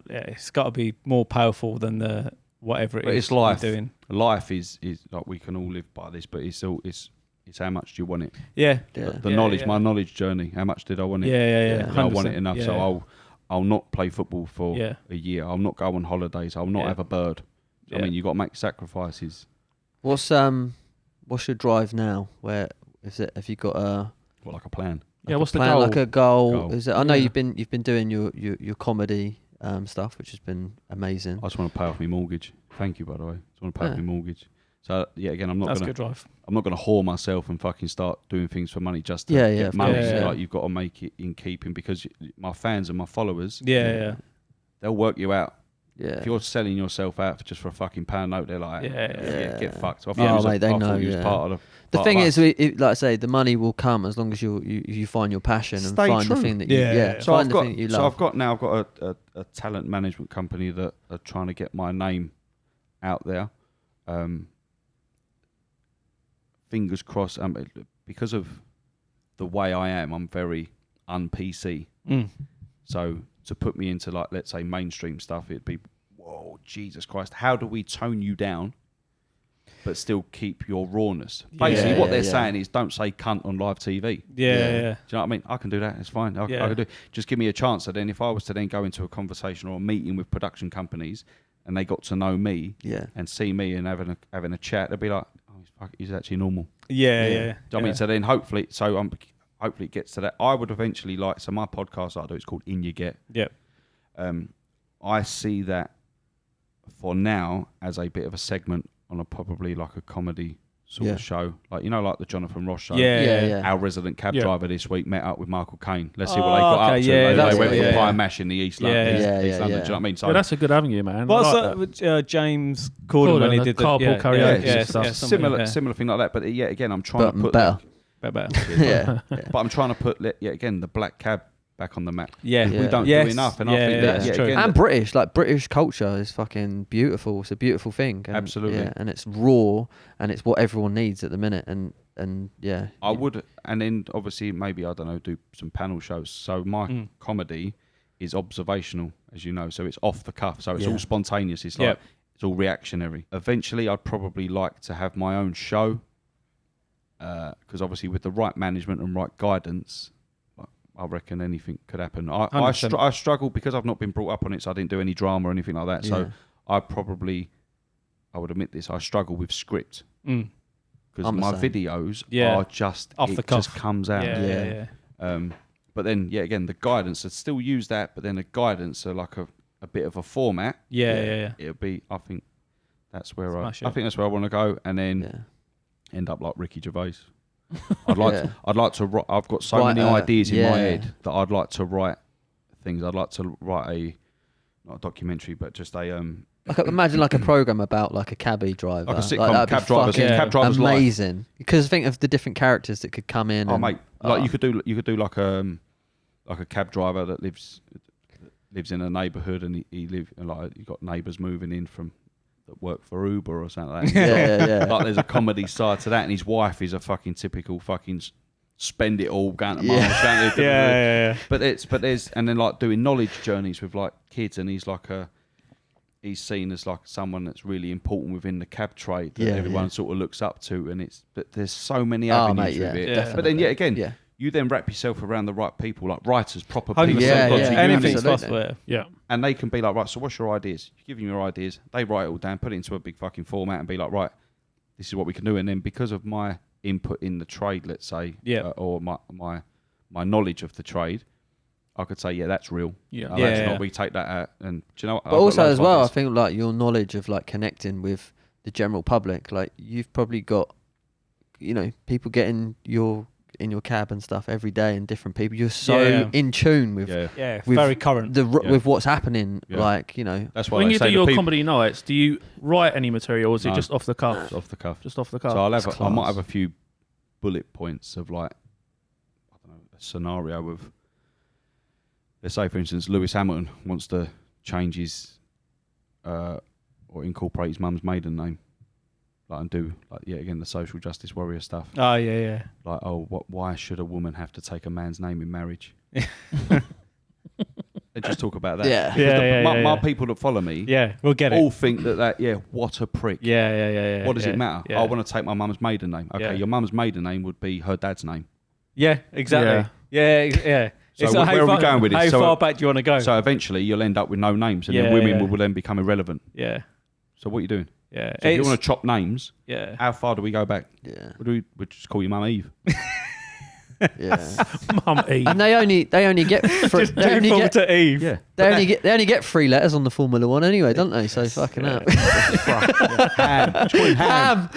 It's got to be more powerful than the whatever it But is it's life. you're doing. Life is like we can all live by this, but it's how much do you want it? Yeah. Yeah. The Yeah, knowledge, yeah. my knowledge journey. How much did I want it? Yeah. I want it 100%. enough, Yeah. so I'll not play football for Yeah. a year. I'll not go on holidays. I'll not Yeah. have a bird. I Yeah. mean, you got to make sacrifices. What's your drive now? Where is it? Have you got a Well, like a plan. Yeah, what's the plan, goal? like a goal? Goal. Is it? I know Yeah. you've been doing your comedy stuff, which has been amazing. I just want to pay off my mortgage. Thank you, by the way. I just want to pay off Yeah. my mortgage. So yeah, again, I'm not That's gonna good drive. I'm not gonna whore myself and fucking start doing things for money just to Yeah, get of money. course, yeah. Like you've got to make it in keeping, because my fans and my followers, Yeah. they'll work you out. Yeah. If you're selling yourself out for just for a fucking £1 note, they're like, Yeah. get fucked. I Oh, mate, they I know, thought you was yeah. part of The part thing of is, us. like I say, the money will come as long as you find your passion and Stay find true. the thing that you Yeah. So find the thing that you love. I've got a talent management company that are trying to get my name out there. Fingers crossed. Because of the way I am, I'm very un-PC. So to put me into, like, let's say mainstream stuff, it'd be, whoa, Jesus Christ, how do we tone you down but still keep your rawness? Basically, what they're saying is, don't say cunt on live TV. Yeah. Yeah. Do you know what I mean? I can do that. It's fine. I can do. Just give me a chance. So then, if I was to then go into a conversation or a meeting with production companies, and they got to know me Yeah. and see me and having a chat, they'd be like, "Oh, he's actually normal." Yeah. Yeah. Yeah. Do you know what I mean? So then, hopefully it gets to that. I would eventually like. So my podcast I do, it's called In You Get. Yeah. I see that for now as a bit of a segment on a probably like a comedy sort of show, like like the Jonathan Ross show. Yeah. Our resident cab Yeah. driver this week met up with Michael Caine. Let's see what they got up to. yeah, They went good, for yeah. pie and mash in the East London. Yeah. East Yeah, London. yeah. Do you know what I mean? So Yeah, that's a good avenue, man. What's I like that with James Corden when he the did the carpool karaoke yeah, stuff. similar thing like that. But yeah, again, I'm trying But to put better. Better. Yeah. but I'm trying to put again the black cab back on the map. Yeah. We don't Yes. do enough, and I Yeah, think yeah, that that's yeah, true. again, And British culture is fucking beautiful. It's a beautiful thing. And, Absolutely. Yeah, and it's raw, and it's what everyone needs at the minute. And yeah. I would, and then obviously maybe I don't know, do some panel shows. So my comedy is observational, as you know, so it's off the cuff, so it's all spontaneous. It's like it's all reactionary. Eventually, I'd probably like to have my own show, because obviously with the right management and right guidance, I reckon anything could happen. I 100%. struggle because I've not been brought up on it, so I didn't do any drama or anything like that. So I would admit this, I struggle with script. Because I'm the my same. videos Yeah. are just Off the just cuff. comes out. Yeah. But then again, the guidance, I'd still use that, but then the guidance are like a bit of a format. Yeah. It'll be, I think that's where Smash I it. think that's where I want to go, and then Yeah. end up like Ricky Gervais. I'd like to write, I've got so Write many ideas in my yeah. head that I'd like to write things. I'd like to write not a documentary, but just a Imagine like a program about like a cabbie driver. Like a sitcom, that'd be cab drivers, fucking cab drivers life. amazing. Because think of the different characters that could come in. Oh mate, like you could do like a cab driver that lives in a neighbourhood, and he live and like you got neighbours moving in from that work for Uber or something like that. yeah. Like there's a comedy side to that, and his wife is a fucking typical fucking spend it all, going to Mars, yeah. But there's and then like doing knowledge journeys with like kids, and he's seen as like someone that's really important within the cab trade that everyone sort of looks up to, but there's so many avenues with it. Definitely. But then yet again, you then wrap yourself around the right people, like writers, proper 100%. people. Anything's possible. Yeah. And they can be like, right, so what's your ideas? You give them your ideas, they write it all down, put it into a big fucking format and be like, right, this is what we can do. And then because of my input in the trade, let's say, or my knowledge of the trade, I could say, that's real. That's not, we take that out. And do you know what? But also as well, I think like your knowledge of like connecting with the general public, like you've probably got, people getting in your cab and stuff every day, and different people. You're so in tune with with very current with what's happening. Like that's why when you do your comedy nights, do you write any material, or is it just off the cuff? Off the cuff. Just off the cuff. So I might have a few bullet points of like a scenario of, let's say for instance, Lewis Hamilton wants to change his or incorporate his mum's maiden name. And do again the social justice warrior stuff. Oh yeah. Like why should a woman have to take a man's name in marriage? And just talk about that. My people that follow me, we'll get all think that what a prick. Yeah. What does it matter? I want to take my mum's maiden name. Okay, your mum's maiden name would be her dad's name. Yeah, exactly. Yeah. So where are we going with this? How far back do you want to go? So eventually you'll end up with no names, and then women will then become irrelevant. Yeah. So what are you doing? Yeah. So if you want to chop names, how far do we go back? Yeah. We just call you Mum Eve. Mum Eve. And they only get to Eve. Yeah. They only get 3 letters on the Formula One anyway, don't they? So fucking hell. Ham.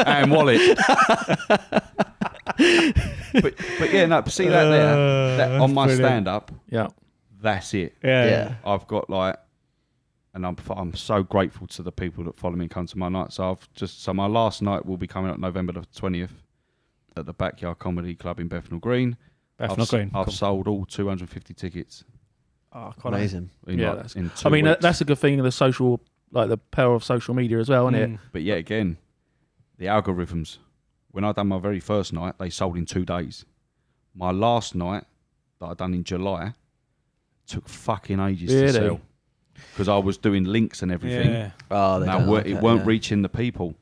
Ham Wallet. but see that there, that on my stand up. Yeah. That's it. Yeah. I've got like. And I'm so grateful to the people that follow me and come to my night. So my last night will be coming up November the 20th at the Backyard Comedy Club in Bethnal Green. I've sold all 250 tickets. Oh, quite amazing. That's a good thing of the social, like the power of social media as well, isn't it? But yet again, the algorithms. When I done my very first night, they sold in 2 days. My last night that I done in July took fucking ages to sell. Because I was doing links and everything. Yeah. Oh, it weren't reaching the people.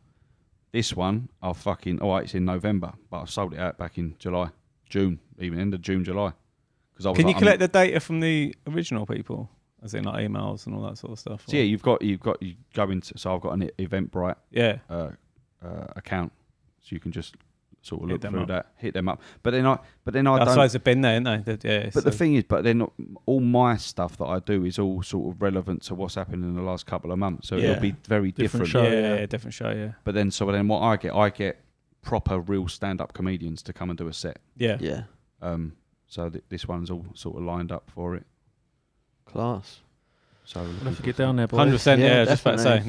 This one, it's in November, but I sold it out back in June, even end of June, July. Can you collect the data from the original people, as in like emails and all that sort of stuff? So you go into. So I've got an Eventbrite account, so you can just sort of look through that, hit them up. But then I that's why it's been there, isn't they? The thing is, all my stuff that I do is all sort of relevant to what's happened in the last couple of months. So it'll be very different. Different show, yeah. But then what I get proper real stand-up comedians to come and do a set. Yeah. So this one's all sort of lined up for it. Class. So we'll have to get down there, boys. 100%. Yeah, just about to say.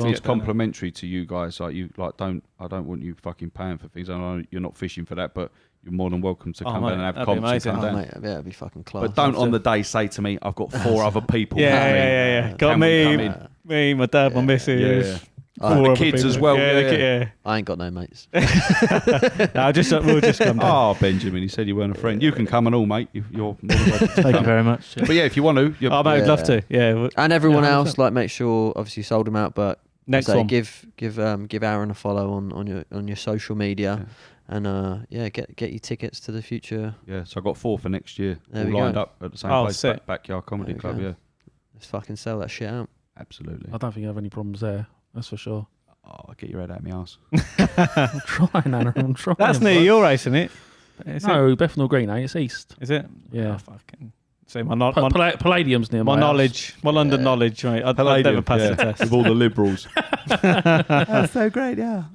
It's complimentary to you guys. Like I don't want you fucking paying for things. I know you're not fishing for that, but you're more than welcome to come down and have comps and come down. Mate, that'd be fucking class. But don't on the day say to me, I've got 4 other people. Yeah. Got me, my dad, my missus. The kids as well. I ain't got no mates. We'll just come down. Oh, Benjamin, he said you weren't a friend. You can come and all, mate. You're more than welcome. Thank you very much. But if you want to, mate, I'd love to. Yeah, and everyone else, like, make sure obviously you sold them out, but next one, give Aaron a follow on your social media, and get your tickets to the future. Yeah, so I got 4 for next year, all lined up at the same place, Backyard Comedy Club. Yeah, let's fucking sell that shit out. Absolutely. I don't think you have any problems there. That's for sure. Oh, I'll get your head out of my arse. I'm trying, Anna. I'm trying. That's near your race, isn't it? No, Bethnal Green, It's east. Is it? Yeah. Oh, fucking. So Palladium's near my knowledge, my London knowledge, mate. I'd never pass the test. With all the liberals. That's so great, yeah.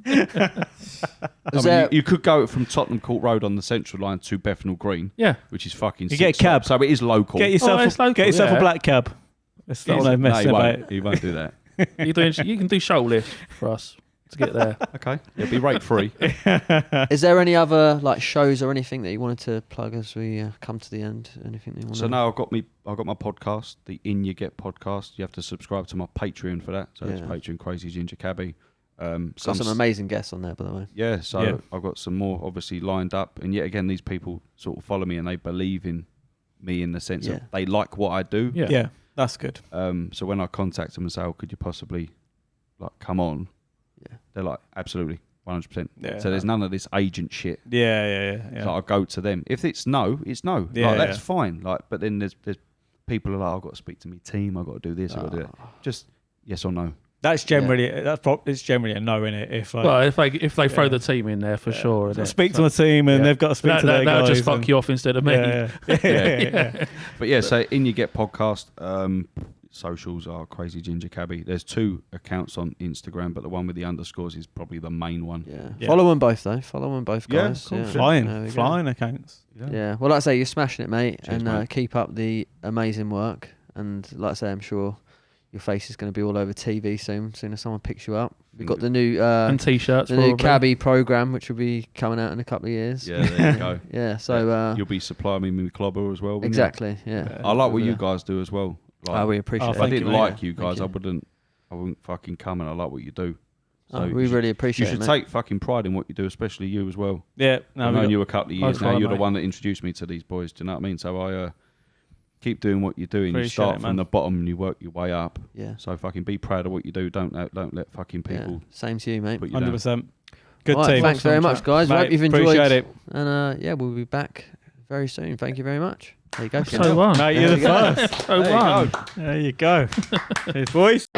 You could go from Tottenham Court Road on the Central Line to Bethnal Green. Yeah. Which is fucking. You get a cab. So it is local. Get yourself a black cab. It's not no messing about. He won't do that. You can do shoulder for us to get there. Okay, it'll be rate free. Is there any other like shows or anything that you wanted to plug as we come to the end? Anything that you want? So now I've got my podcast, the In You Get podcast. You have to subscribe to my Patreon for that. So it's Patreon Crazy Ginger Cabbie. Got some amazing guests on there, by the way. Yeah, so I've got some more obviously lined up, and yet again, these people sort of follow me and they believe in me in the sense of they like what I do. Yeah, that's good. So when I contact them and say, "Oh, could you possibly like come on?" Yeah, they're like, "Absolutely, 100%." Yeah. So there's none of this agent shit. Yeah. So I go to them. If it's no, it's no. Yeah, like, that's fine. Like, but then there's people who are like, "I've got to speak to my team. I've got to do this. I've got to do that." Just yes or no. That's generally it's generally a no in it. If they throw the team in there for sure. Speak to my team and they've got to speak to their guys. They'll just fuck you off instead of me. Yeah. But so In You Get podcast. Socials are Crazy Ginger Cabbie. There's 2 accounts on Instagram, but the one with the underscores is probably the main one. Yeah. Follow them both though. Follow them both, guys. Yeah, cool. Flying accounts. Yeah. Well, like I say, you're smashing it, mate. Cheers, and mate. Keep up the amazing work. And like I say, I'm sure your face is going to be all over TV soon as someone picks you up. We've got the new and t-shirts, the new Cabbie program, which will be coming out in a couple of years. Yeah, there you go. Yeah, so you'll be supplying me with clobber as well. Exactly. Yeah. I like what you guys do as well. Like, we appreciate it. If I didn't like you guys, I wouldn't fucking come, and I like what you do. So we really appreciate it. You should take fucking pride in what you do, especially you as well. Yeah. I've known you a couple of years now. You're the one that introduced me to these boys. Do you know what I mean? So I keep doing what you're doing. You start from the bottom and you work your way up. Yeah. So fucking be proud of what you do. Don't let fucking people. Same to you, mate. 100%. Good team. Thanks very much, guys. I hope you've enjoyed. Appreciate it. And we'll be back very soon. Thank you very much. There you go. So one. Mate, you're the first. So one. There you go. Cheers, boys.